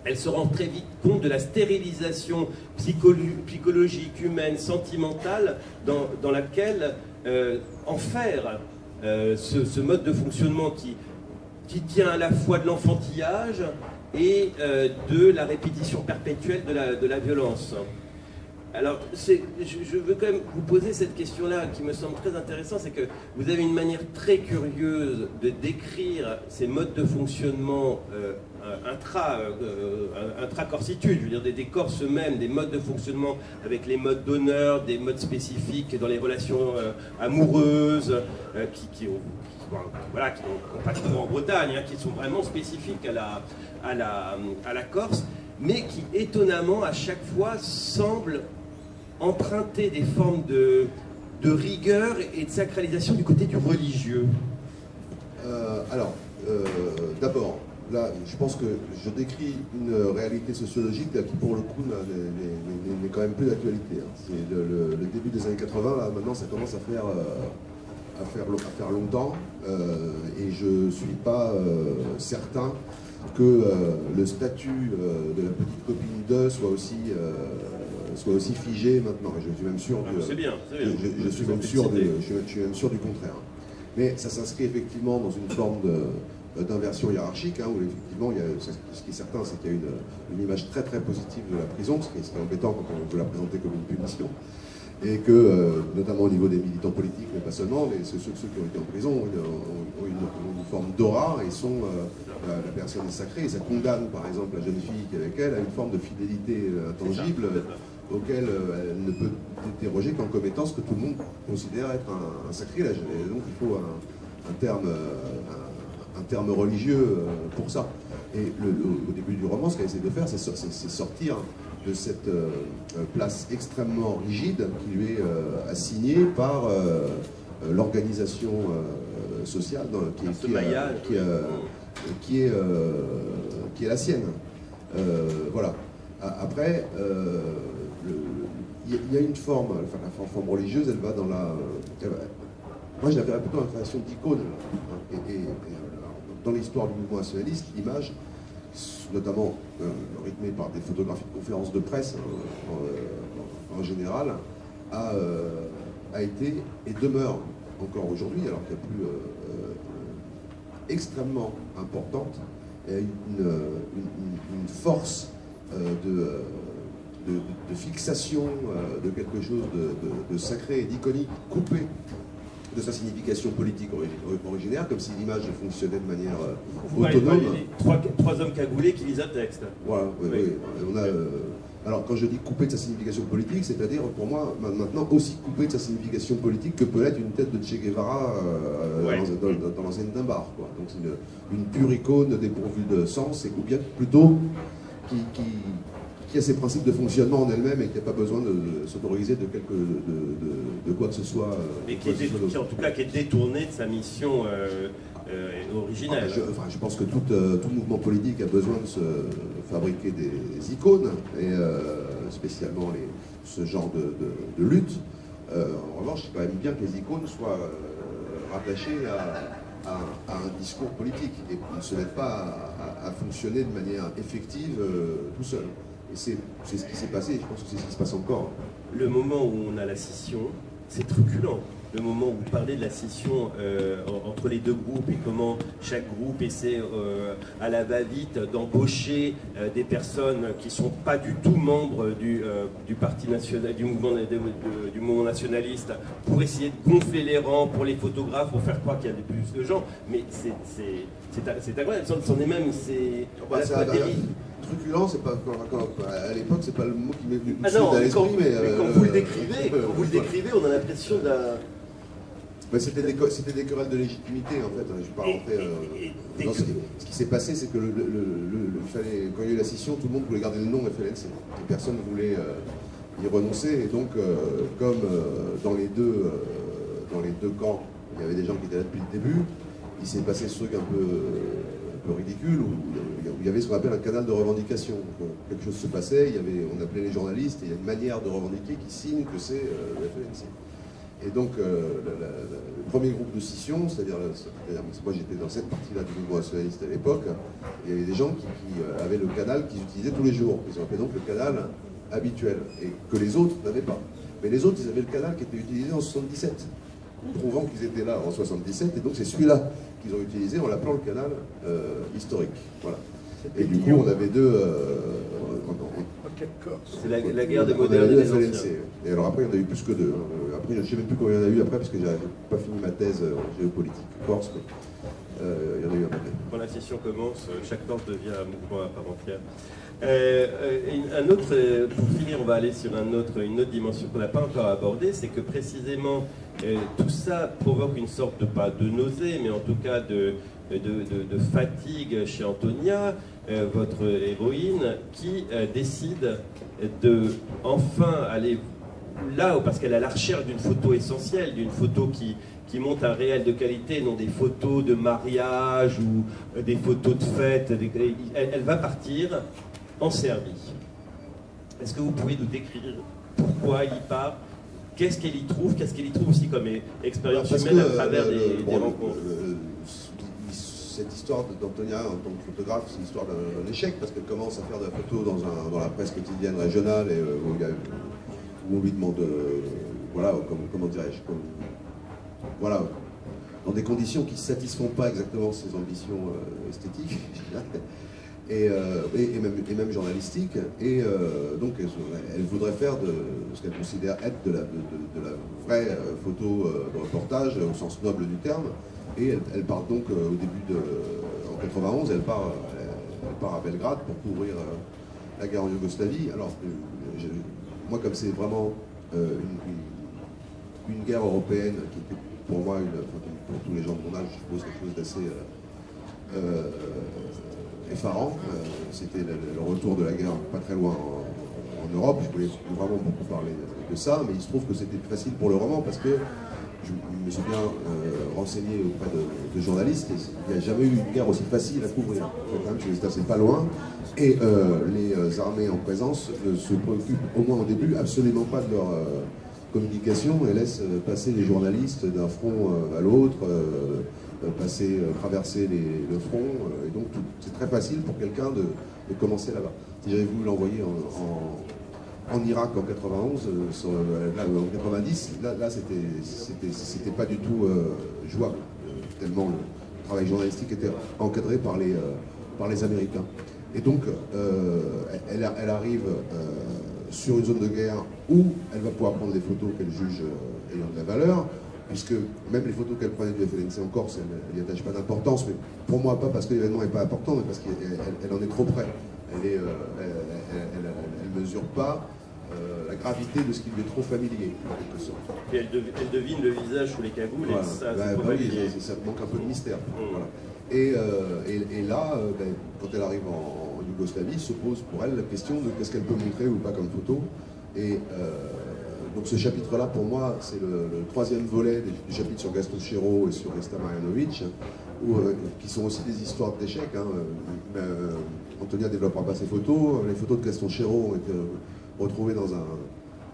Speaker 1: elle se rend très vite compte de la stérilisation psychologique, humaine, sentimentale dans laquelle enferre ce mode de fonctionnement qui tient à la fois de l'enfantillage et de la répétition perpétuelle de la violence. Alors, je veux quand même vous poser cette question-là qui me semble très intéressante, c'est que vous avez une manière très curieuse de décrire ces modes de fonctionnement intra-corsitude, je veux dire des Corses eux-mêmes, des modes de fonctionnement avec les modes d'honneur, des modes spécifiques dans les relations amoureuses, qui n'ont pas trop en Bretagne, hein, qui sont vraiment spécifiques à la Corse, mais qui étonnamment à chaque fois semblent emprunter des formes de rigueur et de sacralisation du côté du religieux.
Speaker 2: D'abord, là, je pense que je décris une réalité sociologique là, qui, pour le coup, n'est quand même plus d'actualité. Hein. C'est le début des années 80, là, maintenant, ça commence à faire longtemps, et je ne suis pas certain que le statut de la petite copine d'eux soit aussi figé maintenant. Je suis même sûr je suis même sûr du contraire. Mais ça s'inscrit effectivement dans une forme d'inversion hiérarchique, hein, où effectivement, ce qui est certain, c'est qu'il y a une image très très positive de la prison, ce qui est embêtant quand on veut la présenter comme une punition. Et que, notamment au niveau des militants politiques, mais pas seulement, ceux qui ont été en prison ont une forme d'aura et la personne est sacrée, et ça condamne par exemple la jeune fille qui est avec elle à une forme de fidélité intangible auquel elle ne peut déroger qu'en commettant ce que tout le monde considère être un sacrilège. Et donc il faut un terme religieux pour ça. Et au début du roman, ce qu'elle essaie de faire, c'est sortir de cette place extrêmement rigide qui lui est assignée par l'organisation sociale qui est la sienne. Voilà. Après, il y a une forme, enfin la forme religieuse, elle va dans la... moi j'avais plutôt la création d'icônes. Et dans l'histoire du mouvement nationaliste, l'image, notamment rythmée par des photographies de conférences de presse en général, a été et demeure encore aujourd'hui, alors qu'il n'y a plus extrêmement importante, une force de fixation de quelque chose de sacré et d'iconique, coupé de sa signification politique originaire, comme si l'image fonctionnait de manière autonome.
Speaker 3: Trois hommes cagoulés qui lisent un texte.
Speaker 2: Voilà, oui. On a, alors quand je dis coupé de sa signification politique, c'est-à-dire pour moi maintenant aussi coupé de sa signification politique que peut être une tête de Che Guevara dans l'enceinte d'un bar. Quoi. Donc c'est une pure icône dépourvue de sens, ou bien plutôt qui a ses principes de fonctionnement en elle-même et qui n'a pas besoin de s'autoriser de quoi que ce soit.
Speaker 3: Mais qui en tout cas qui est détourné de sa mission originelle.
Speaker 2: Je pense que tout mouvement politique a besoin de se fabriquer des icônes, et spécialement ce genre de lutte. En revanche, c'est quand même bien que les icônes soient rattachées à un discours politique et ne se mettent pas à fonctionner de manière effective tout seul. Et c'est ce qui s'est passé, et je pense que c'est ce qui se passe encore.
Speaker 3: Le moment où on a la scission, c'est truculent. Le moment où vous parlez de la scission entre les deux groupes et comment chaque groupe essaie à la va-vite d'embaucher des personnes qui ne sont pas du tout membres du parti national, du mouvement nationaliste, pour essayer de gonfler les rangs pour les photographes, pour faire croire qu'il y a plus de gens. Mais c'est incroyable, c'en est même...
Speaker 2: Truculent, c'est pas à l'époque, c'est pas le mot qui m'est venu
Speaker 3: à l'esprit, mais quand vous le décrivez, on a l'impression d'un...
Speaker 2: C'était des querelles de légitimité, en fait. Je ne vais pas rentrer. Ce qui s'est passé, c'est que quand il y a eu la scission, tout le monde voulait garder le nom FLNC. Et personne ne voulait y renoncer. Et donc, comme dans les deux camps, il y avait des gens qui étaient là depuis le début, il s'est passé ce truc un peu ridicule où il y avait ce qu'on appelle un canal de revendication. Donc, quelque chose se passait, on appelait les journalistes, et il y a une manière de revendiquer qui signe que c'est le FLNC. Et donc, le premier groupe de scission, c'est-à-dire moi j'étais dans cette partie-là du mouvement nationaliste à l'époque, il y avait des gens qui avaient le canal qu'ils utilisaient tous les jours. Ils appelaient donc le canal habituel, et que les autres n'avaient pas. Mais les autres, ils avaient le canal qui était utilisé en 77, prouvant qu'ils étaient là en 77, et donc c'est celui-là qu'ils ont utilisé en l'appelant le canal historique. Voilà. Et du coup, on avait deux...
Speaker 3: c'est la guerre des modernes et des anciens.
Speaker 2: Et alors après, il y en a eu plus que deux. Après, je ne sais même plus combien il y en a eu après, parce que je n'avais pas fini ma thèse en géopolitique corse. Il y en a eu un paquet.
Speaker 3: Quand la session commence, chaque corse devient un mouvement à part entière. Un autre, pour finir, on va aller sur une autre dimension qu'on n'a pas encore abordée, c'est que précisément tout ça provoque une sorte pas de nausée, mais en tout cas de fatigue chez Antonia, votre héroïne, qui décide de enfin aller là, parce qu'elle est à la recherche d'une photo essentielle, d'une photo qui montre un réel de qualité, non des photos de mariage ou des photos de fête. Elle va partir en Serbie. Est-ce que vous pouvez nous décrire pourquoi elle y part? Qu'est-ce qu'elle y trouve? Qu'est-ce qu'elle y trouve aussi comme expérience humaine à travers des rencontres?
Speaker 2: Cette histoire d'Antonia en tant que photographe, c'est l'histoire d'un échec, parce qu'elle commence à faire de la photo dans la presse quotidienne régionale, et où on lui demande, voilà, comment dirais-je, voilà, dans des conditions qui ne satisfont pas exactement ses ambitions esthétiques, et même journalistiques, et donc elle voudrait faire de ce qu'elle considère être de la vraie photo de reportage, au sens noble du terme, Et elle part donc au début en 91, elle part à Belgrade pour couvrir la guerre en Yougoslavie. Alors, moi, comme c'est vraiment une guerre européenne qui était pour moi, pour tous les gens de mon âge, je suppose quelque chose d'assez effarant. C'était le retour de la guerre pas très loin en Europe. Je voulais vraiment beaucoup parler de ça, mais il se trouve que c'était plus facile pour le roman parce que je me suis bien renseigné auprès de journalistes et il n'y a jamais eu une guerre aussi facile à couvrir. Je suis assez pas loin et les armées en présence ne se préoccupent, au moins au début, absolument pas de leur communication et laissent passer les journalistes d'un front à l'autre, traverser le front. Et donc c'est très facile pour quelqu'un de commencer là-bas. Si j'avais voulu l'envoyer en Irak en 91, en 90, là c'était pas du tout jouable, tellement le travail journalistique était encadré par les Américains. Et donc elle arrive sur une zone de guerre où elle va pouvoir prendre des photos qu'elle juge ayant de la valeur, puisque même les photos qu'elle prenait du FLNC en Corse, elle n'y attache pas d'importance, mais pour moi pas parce que l'événement n'est pas important, mais parce qu'elle en est trop près. Elle mesure pas la gravité de ce qui lui est trop familier, en quelque sorte.
Speaker 3: Et elle devine le visage sous les cagoules,
Speaker 2: voilà.
Speaker 3: Et ça,
Speaker 2: ça manque un peu de mystère. Voilà. Et là, quand elle arrive en Yougoslavie, se pose pour elle la question de qu'est-ce qu'elle peut montrer ou pas comme photo. Et donc ce chapitre-là, pour moi, c'est le troisième volet du chapitre sur Gaston Chéreau et sur Rista Marjanović, qui sont aussi des histoires d'échecs. Antonia ne développera pas ses photos. Les photos de Gaston Chéreau ont été retrouvées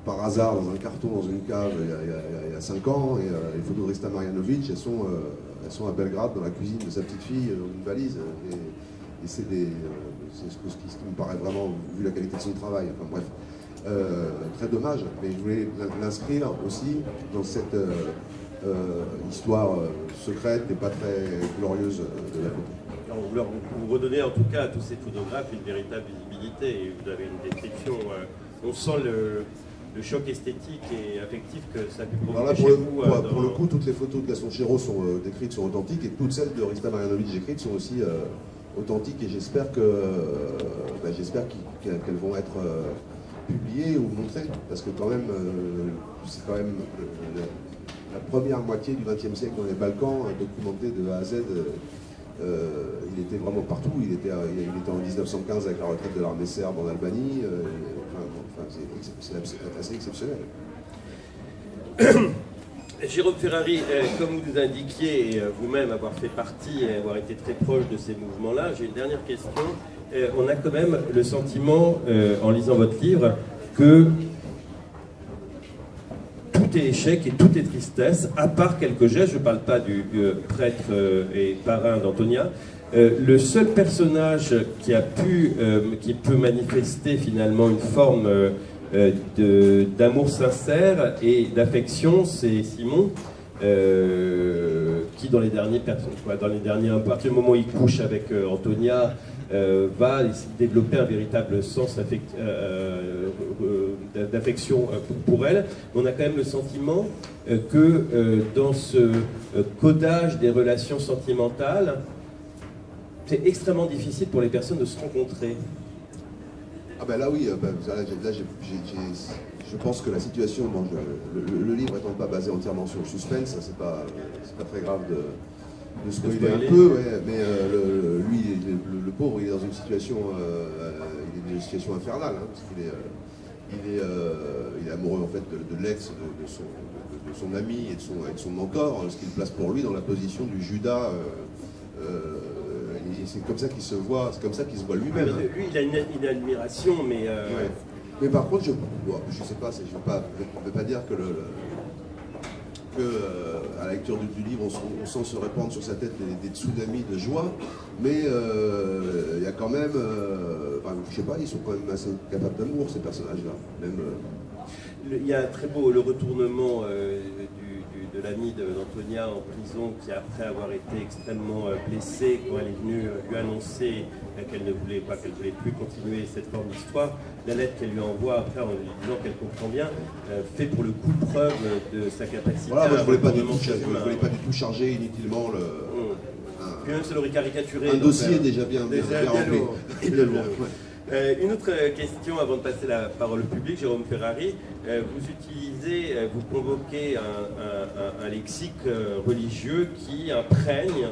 Speaker 2: par hasard dans un carton dans une cave il y a 5 ans. Et les photos de Rista Marjanović, elles sont à Belgrade, dans la cuisine de sa petite fille, dans une valise. Et c'est ce qui me paraît vraiment, vu la qualité de son travail. Enfin bref, très dommage. Mais je voulais l'inscrire aussi dans cette histoire secrète et pas très glorieuse de la photo.
Speaker 3: Alors, vous redonnez en tout cas à tous ces photographes une véritable visibilité et vous avez une description, on sent le choc esthétique et affectif que ça a pu provoquer chez vous.
Speaker 2: Pour le coup, toutes les photos de Gaston Chéreau sont décrites, sont authentiques, et toutes celles de Rista Marjanović écrites sont aussi authentiques, et j'espère qu'elles vont être publiées ou montrées, parce que quand même, c'est quand même la première moitié du XXe siècle dans les Balkans, documentée de A à Z. Il était vraiment partout. Il était en 1915 avec la retraite de l'armée serbe en Albanie. C'est assez exceptionnel.
Speaker 3: Jérôme Ferrari, comme vous nous indiquiez, et vous-même avoir fait partie et avoir été très proche de ces mouvements-là, j'ai une dernière question. On a quand même le sentiment, en lisant votre livre, que tout est échec et tout est tristesse, à part quelques gestes. Je ne parle pas du prêtre et parrain d'Antonia. Le seul personnage qui peut manifester finalement une forme d'amour sincère et d'affection, c'est Simon, qui dans les derniers, à partir du moment où il couche avec Antonia, va développer un véritable sens d'affection pour elle. On a quand même le sentiment que dans ce codage des relations sentimentales, c'est extrêmement difficile pour les personnes de se rencontrer.
Speaker 2: Ah ben là oui, je pense que la situation, bon, le livre étant pas basé entièrement sur le suspense, c'est pas très grave de spoiler un peu, ouais, mais lui, le pauvre, il est dans une situation, infernale, hein, parce qu'il est amoureux en fait de l'ex de son ami et de son mentor, ce qui le place pour lui dans la position du Judas. Et c'est comme ça qu'il se voit, lui-même.
Speaker 3: Lui, il a une admiration, mais.
Speaker 2: Ouais. Mais par contre, je sais pas, je ne veux pas dire que à la lecture du livre, on sent se répandre sur sa tête des tsunamis de joie, mais il y a quand même, je sais pas, ils sont quand même assez capables d'amour, ces personnages-là.
Speaker 3: Il y a très beau le retournement de l'amie d'Antonia en prison, qui après avoir été extrêmement blessée, quand elle est venue lui annoncer qu'elle ne voulait pas, qu'elle ne voulait plus continuer cette forme d'histoire, la lettre qu'elle lui envoie après en lui disant qu'elle comprend bien, fait pour le coup preuve de sa capacité.
Speaker 2: Voilà, moi je ne voulais pas du tout charger inutilement le...
Speaker 3: Puis même se le caricaturer.
Speaker 2: Un dossier déjà bien rempli.
Speaker 3: Une autre question avant de passer la parole au public, Jérôme Ferrari. Vous convoquez un lexique religieux qui imprègne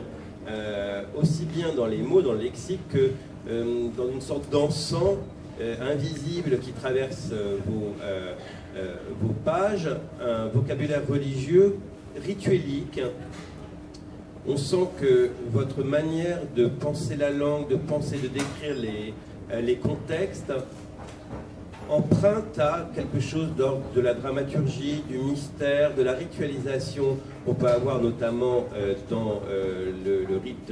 Speaker 3: aussi bien dans les mots, dans le lexique, que dans une sorte d'encens invisible qui traverse vos pages, un vocabulaire religieux rituelique. On sent que votre manière de penser la langue, de décrire les contextes, emprunte à quelque chose d'ordre de la dramaturgie, du mystère, de la ritualisation qu'on peut avoir notamment dans le rite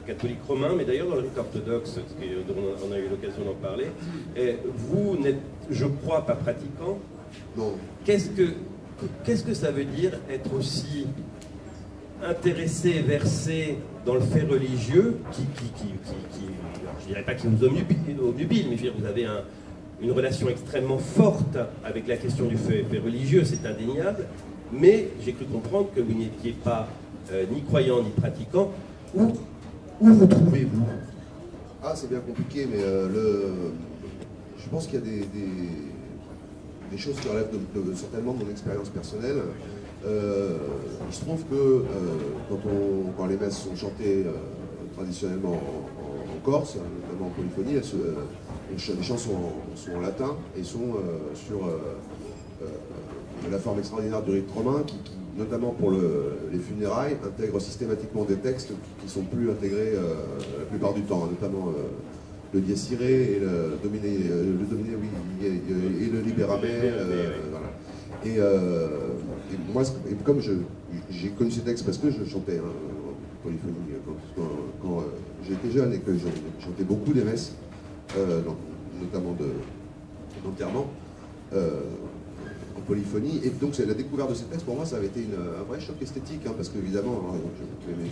Speaker 3: catholique romain, mais d'ailleurs dans le rite orthodoxe, on a eu l'occasion d'en parler. Vous n'êtes, je crois, pas pratiquant.
Speaker 2: Non.
Speaker 3: Qu'est-ce que ça veut dire être aussi intéressé, versé dans le fait religieux, je dirais pas qui vous obnubile, mais je veux dire, vous avez une relation extrêmement forte avec la question du fait religieux, c'est indéniable, mais j'ai cru comprendre que vous n'étiez pas ni croyant ni pratiquant. Où vous trouvez-vous?
Speaker 2: Ah, c'est bien compliqué, mais je pense qu'il y a des choses qui relèvent certainement de mon expérience personnelle. Il se trouve que quand les messes sont chantées traditionnellement en Corse, notamment en polyphonie, les chants sont en latin et sont sur la forme extraordinaire du rite romain qui notamment pour les funérailles, intègre systématiquement des textes qui ne sont plus intégrés la plupart du temps, notamment le dies irae et le dominé, oui, et le libera me, voilà. Et moi, comme j'ai connu ces textes parce que je chantais en polyphonie quand j'étais jeune et que je chantais beaucoup des messes, notamment d'enterrement, en polyphonie. Et donc la découverte de ces textes, pour moi, ça avait été un vrai choc esthétique, hein, parce qu'évidemment, mes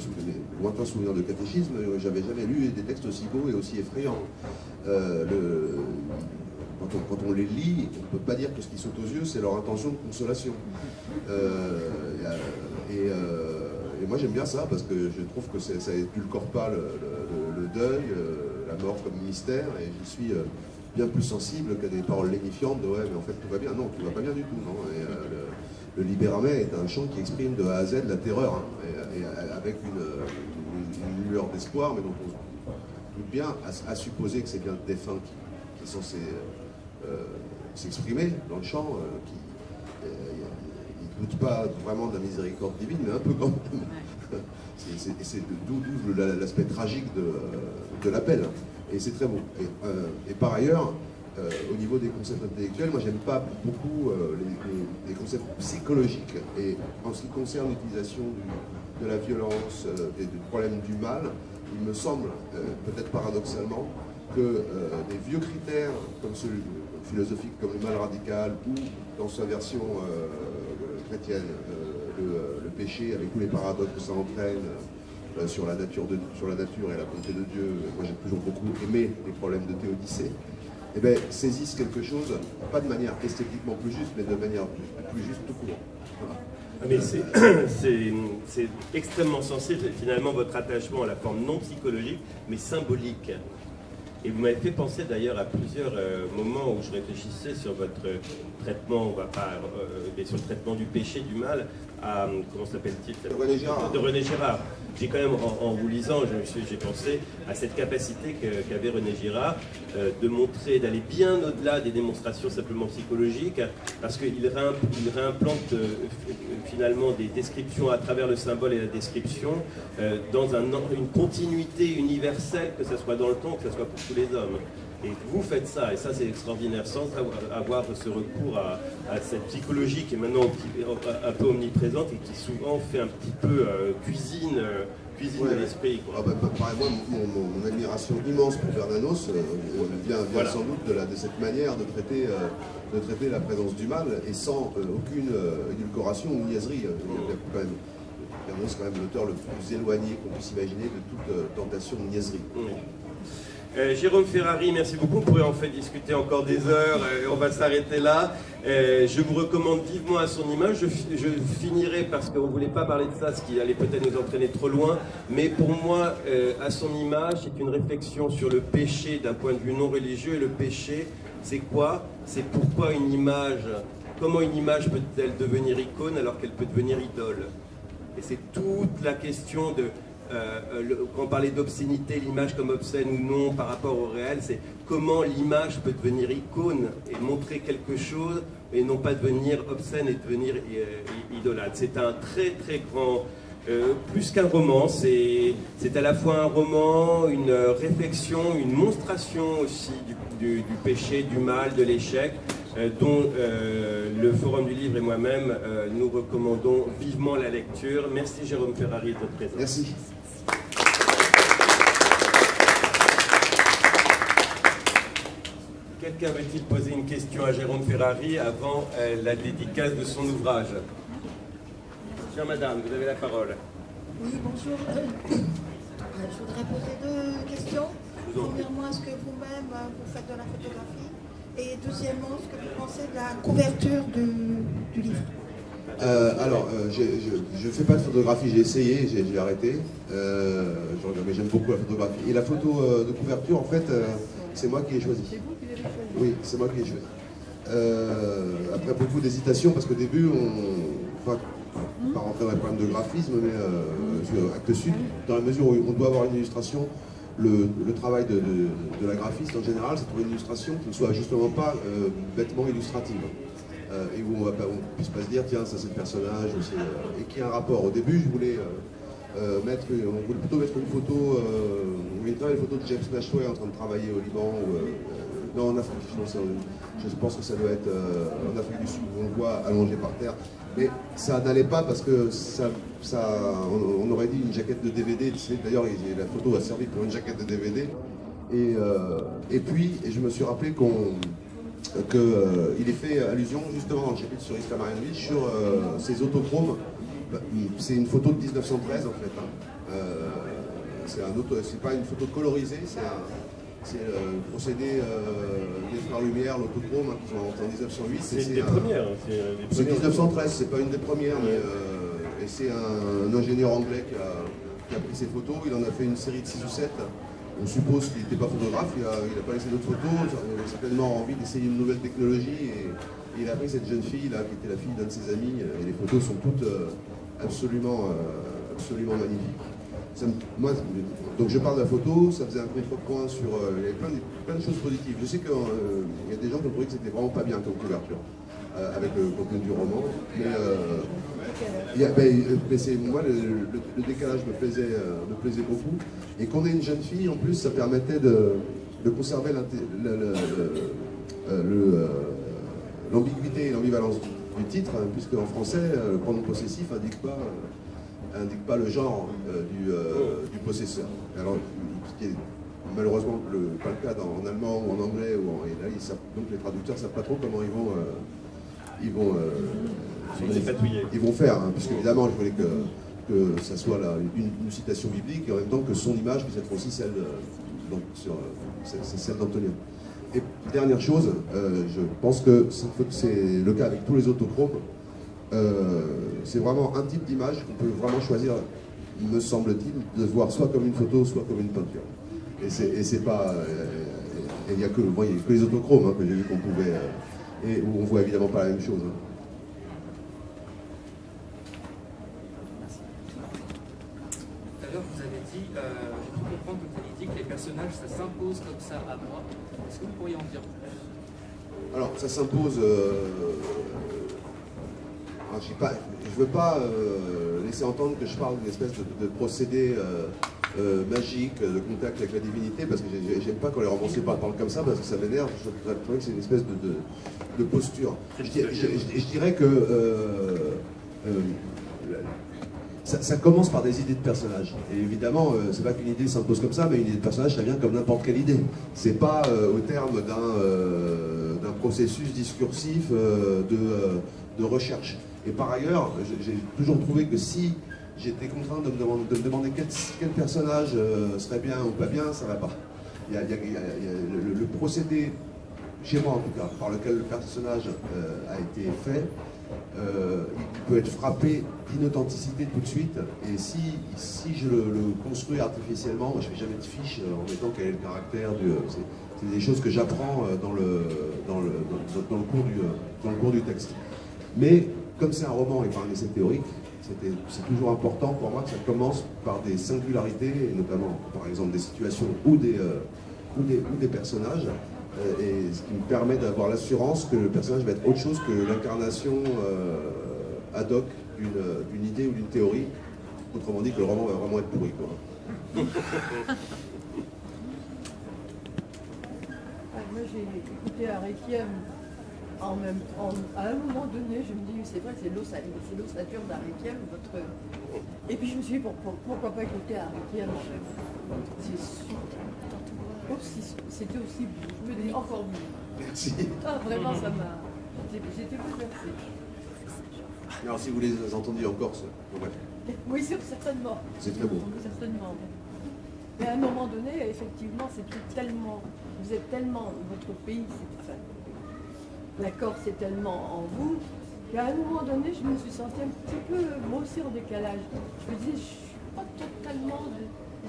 Speaker 2: lointains souvenirs de catéchisme, j'avais jamais lu des textes aussi beaux et aussi effrayants. Quand on les lit, on ne peut pas dire que ce qui saute aux yeux, c'est leur intention de consolation. Et moi j'aime bien ça, parce que je trouve que ça édulcore pas le deuil, la mort comme mystère, et je suis bien plus sensible qu'à des paroles lénifiantes de « ouais, mais en fait tout va bien ». Non, tout va pas bien du tout, non. Et, le Libera me est un chant qui exprime de A à Z la terreur, hein, et avec une lueur d'espoir, mais dont on doute bien à supposer que c'est bien le défunt qui est censé s'exprimer dans le chant, il ne doute pas vraiment de la miséricorde divine, mais un peu quand même. C'est d'où l'aspect tragique de l'appel, et c'est très beau. Et par ailleurs, au niveau des concepts intellectuels, moi j'aime pas beaucoup les concepts psychologiques, et en ce qui concerne l'utilisation de la violence, du problème du mal, il me semble, peut-être paradoxalement, que des vieux critères comme celui philosophique comme le mal radical, ou dans sa version chrétienne, le péché avec tous les paradoxes que ça entraîne sur la nature et la bonté de Dieu. Moi j'ai toujours beaucoup aimé les problèmes de Théodicée. Eh bien, saisissent quelque chose, pas de manière esthétiquement plus juste, mais de manière plus juste tout court. Voilà.
Speaker 3: Mais c'est extrêmement sensé, finalement, votre attachement à la forme non psychologique, mais symbolique. Et vous m'avez fait penser d'ailleurs à plusieurs moments où je réfléchissais sur votre traitement, on va pas, mais sur le traitement du péché, du mal, à, comment s'appelle-t-il ? De René Girard. J'ai quand même, en vous lisant, j'ai pensé à cette capacité qu'avait René Girard de montrer, d'aller bien au-delà des démonstrations simplement psychologiques, parce qu'il réimplante finalement des descriptions à travers le symbole et la description dans une continuité universelle, que ce soit dans le temps, que ce soit pour tous les hommes. Et vous faites ça, et ça c'est extraordinaire, sans avoir ce recours à cette psychologie qui est maintenant un peu omniprésente et qui souvent fait un petit peu cuisine cuisine de l'esprit.
Speaker 2: Moi, mon admiration immense pour Bernanos vient voilà. Sans doute de cette manière de traiter la présence du mal et sans aucune édulcoration ou niaiserie. Bernanos est quand même l'auteur le plus éloigné qu'on puisse imaginer de toute tentation de niaiserie.
Speaker 3: Oui. Jérôme Ferrari, merci beaucoup. On pourrait en fait discuter encore des heures. On va s'arrêter là. Je vous recommande vivement À son image. Je finirai parce qu'on ne voulait pas parler de ça, ce qui allait peut-être nous entraîner trop loin. Mais pour moi, À son image, c'est une réflexion sur le péché d'un point de vue non religieux. Et le péché, c'est quoi? C'est pourquoi une image, comment une image peut-elle devenir icône alors qu'elle peut devenir idole? Et c'est toute la question de... quand on parlait d'obscénité, l'image comme obscène ou non par rapport au réel, c'est comment l'image peut devenir icône et montrer quelque chose et non pas devenir obscène et devenir idolâtre. C'est un très très grand, plus qu'un roman, c'est à la fois un roman, une réflexion, une monstration aussi du péché, du mal, de l'échec, dont le Forum du Livre et moi-même nous recommandons vivement la lecture. Merci Jérôme Ferrari de votre présence.
Speaker 2: Merci.
Speaker 3: Quelqu'un veut-il poser une question à Jérôme Ferrari avant la dédicace de son ouvrage? Chère madame, vous avez la parole.
Speaker 4: Oui, bonjour. Je voudrais poser deux questions. Premièrement, est-ce que vous-même, vous faites de la photographie? Et deuxièmement, ce que vous pensez de la couverture du livre? Je ne fais pas de photographie, j'ai essayé, j'ai arrêté. Mais j'aime beaucoup la photographie. Et la photo de couverture, en fait, c'est moi qui l'ai choisi. C'est vous qui l'avez choisi?
Speaker 2: Oui, c'est moi qui l'ai choisi. Après beaucoup d'hésitation, parce qu'au début, pas rentrer dans les problèmes de graphisme, mais sur Actes Sud, dans la mesure où on doit avoir une illustration, le travail de la graphiste en général, c'est trouver une illustration qui ne soit justement pas bêtement illustrative. Et où on ne puisse pas se dire, tiens, ça c'est le personnage, et qu'il y a un rapport. Au début, on voulait plutôt mettre une photo, une photo de James Nashway en train de travailler au Liban, non, en Afrique, je pense que ça doit être en Afrique du Sud, où on le voit allongé par terre. Mais ça n'allait pas parce que on aurait dit une jaquette de DVD. D'ailleurs, la photo a servi pour une jaquette de DVD. Et puis, je me suis rappelé qu'il est fait allusion justement dans le chapitre sur Isla Marianovic sur ces autochromes. C'est une photo de 1913 en fait. C'est pas une photo colorisée, c'est le procédé des Frères Lumière, l'autochrome, qui sont en 1908.
Speaker 3: C'est une des premières.
Speaker 2: C'est 1913, c'est pas une des premières, mais et c'est un ingénieur anglais qui a pris ces photos. Il en a fait une série de 6 ou 7. On suppose qu'il n'était pas photographe, il n'a pas laissé d'autres photos, il avait certainement envie d'essayer une nouvelle technologie et il a pris cette jeune fille là, qui était la fille d'un de ses amis, et les photos sont toutes absolument magnifiques. Donc je parle de la photo, ça faisait un contrepoint sur... il y avait plein de choses positives. Je sais qu'il y a des gens qui ont trouvé que c'était vraiment pas bien comme couverture, avec le contenu du roman, mais moi le décalage me plaisait beaucoup. Et qu'on ait une jeune fille, en plus, ça permettait de conserver l'ambiguïté et l'ambivalence du titre, hein, puisque en français, le pronom possessif indique pas le genre du possesseur. Alors, ce qui est malheureusement pas le cas en allemand ou en anglais, et là, donc les traducteurs ne savent pas trop comment ils vont faire, hein, puisque évidemment, je voulais que ça soit là, une citation biblique, et en même temps que son image puisse être aussi celle d'Antonien. Et dernière chose, je pense que c'est le cas avec tous les autochromes, c'est vraiment un type d'image qu'on peut vraiment choisir, me semble-t-il, de voir soit comme une photo, soit comme une peinture. Et c'est pas... il n'y a que les autochromes hein, que j'ai vu qu'on pouvait... et où on voit évidemment pas la même chose. Hein.
Speaker 5: Vous avez dit, j'ai pu comprendre que vous avez dit que les personnages, ça s'impose comme ça à moi. Est-ce que vous pourriez en dire plus?
Speaker 2: Alors, ça s'impose... je ne veux pas laisser entendre que je parle d'une espèce de procédé magique, de contact avec la divinité, parce que j'aime pas quand les romanciers parlent comme ça, parce que ça m'énerve. Je trouve que c'est une espèce de posture. Je dirais que... ça commence par des idées de personnages. Et évidemment, c'est pas qu'une idée s'impose comme ça, mais une idée de personnage, ça vient comme n'importe quelle idée. C'est pas au terme d'un processus discursif de recherche. Et par ailleurs, j'ai toujours trouvé que si j'étais contraint de me demander quel personnage serait bien ou pas bien, ça va pas. Il y a le procédé, chez moi en tout cas, par lequel le personnage a été fait, il peut être frappé d'inauthenticité tout de suite. Et si je le construis artificiellement, moi je fais jamais de fiche en mettant quel est le caractère du... C'est des choses que j'apprends dans le cours du texte. Mais comme c'est un roman et pas un essai théorique, c'est toujours important pour moi que ça commence par des singularités, et notamment par exemple des situations ou des personnages, et ce qui me permet d'avoir l'assurance que le personnage va être autre chose que l'incarnation ad hoc d'une idée ou d'une théorie. Autrement dit, que le roman va vraiment être pourri, quoi.
Speaker 6: Moi j'ai écouté un Requiem à un moment donné, je me dis, c'est vrai, c'est l'ossature d'un Requiem, votre... Et puis je me suis dit, pourquoi pas écouter un Requiem? C'était aussi, je me dis, encore mieux.
Speaker 2: Merci.
Speaker 6: Ah, vraiment, ça m'a... J'étais bouleversée.
Speaker 2: Alors si vous les entendiez en Corse, ouais.
Speaker 6: Oui, certainement.
Speaker 2: C'est très beau.
Speaker 6: Certainement. Mais à un moment donné, effectivement, c'était tellement... Vous êtes tellement... Votre pays, enfin, la Corse est tellement en vous, qu'à un moment donné, je me suis sentie un petit peu, moi aussi, en décalage. Je me disais, je suis pas totalement...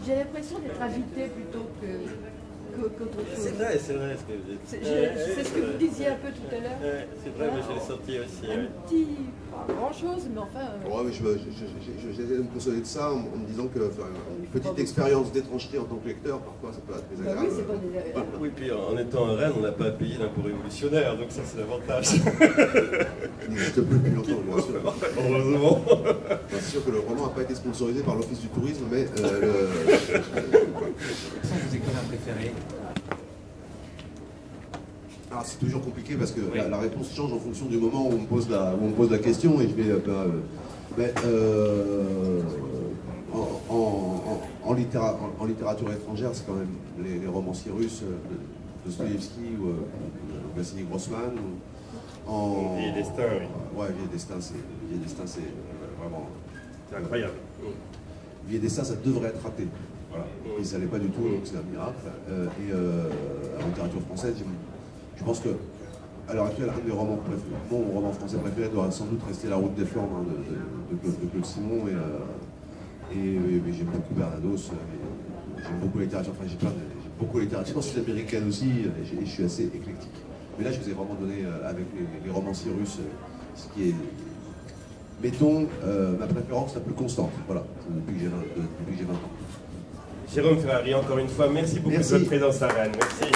Speaker 6: J'ai l'impression d'être agitée plutôt qu'autre chose.
Speaker 3: C'est vrai ce que vous dites.
Speaker 6: C'est ce que vous disiez un peu tout à l'heure.
Speaker 3: C'est vrai, mais je l'ai senti aussi.
Speaker 6: Un petit... pas grand-chose, mais enfin...
Speaker 2: Ouais, mais j'essaie de me consoler de ça en me disant que une petite expérience d'étrangeté en tant que lecteur, parfois ça peut être désagréable.
Speaker 6: Oui, c'est pas désagréable.
Speaker 3: Oui, puis en étant à Rennes, on n'a pas payé d'impôt révolutionnaire, donc ça c'est l'avantage.
Speaker 2: Il n'existe plus depuis longtemps, bien sûr.
Speaker 3: Heureusement.
Speaker 2: C'est sûr que le roman n'a pas été sponsorisé par l'Office du tourisme, mais...
Speaker 5: Quels sont vos écrivains préférés?
Speaker 2: Alors c'est toujours compliqué parce que la réponse change en fonction du moment où on me pose la question, et je vais... en littérature étrangère, c'est quand même les romanciers russes de Dostoïevski ou Vassili Grossman.
Speaker 3: Vieil Destin, oui.
Speaker 2: Ouais, Vieil Destin, c'est vraiment...
Speaker 3: C'est incroyable.
Speaker 2: Vieil Destin, ça devrait être raté. Voilà. Et ça l'est pas du tout, donc c'est un miracle. En littérature française, je pense que à l'heure actuelle, un des romans préférés, mon roman français préféré doit sans doute rester La Route des Flandres de Claude Simon. Et j'aime beaucoup Bernados, j'aime beaucoup la littérature française, j'aime beaucoup la littérature sud-américaine aussi, et je suis assez éclectique. Mais là, je vous ai vraiment donné, avec les romanciers russes, ce qui est, mettons, ma préférence la plus constante, voilà, depuis que j'ai 20 ans.
Speaker 3: Jérôme Ferrari, encore une fois, merci beaucoup de votre présence à Rennes. Merci.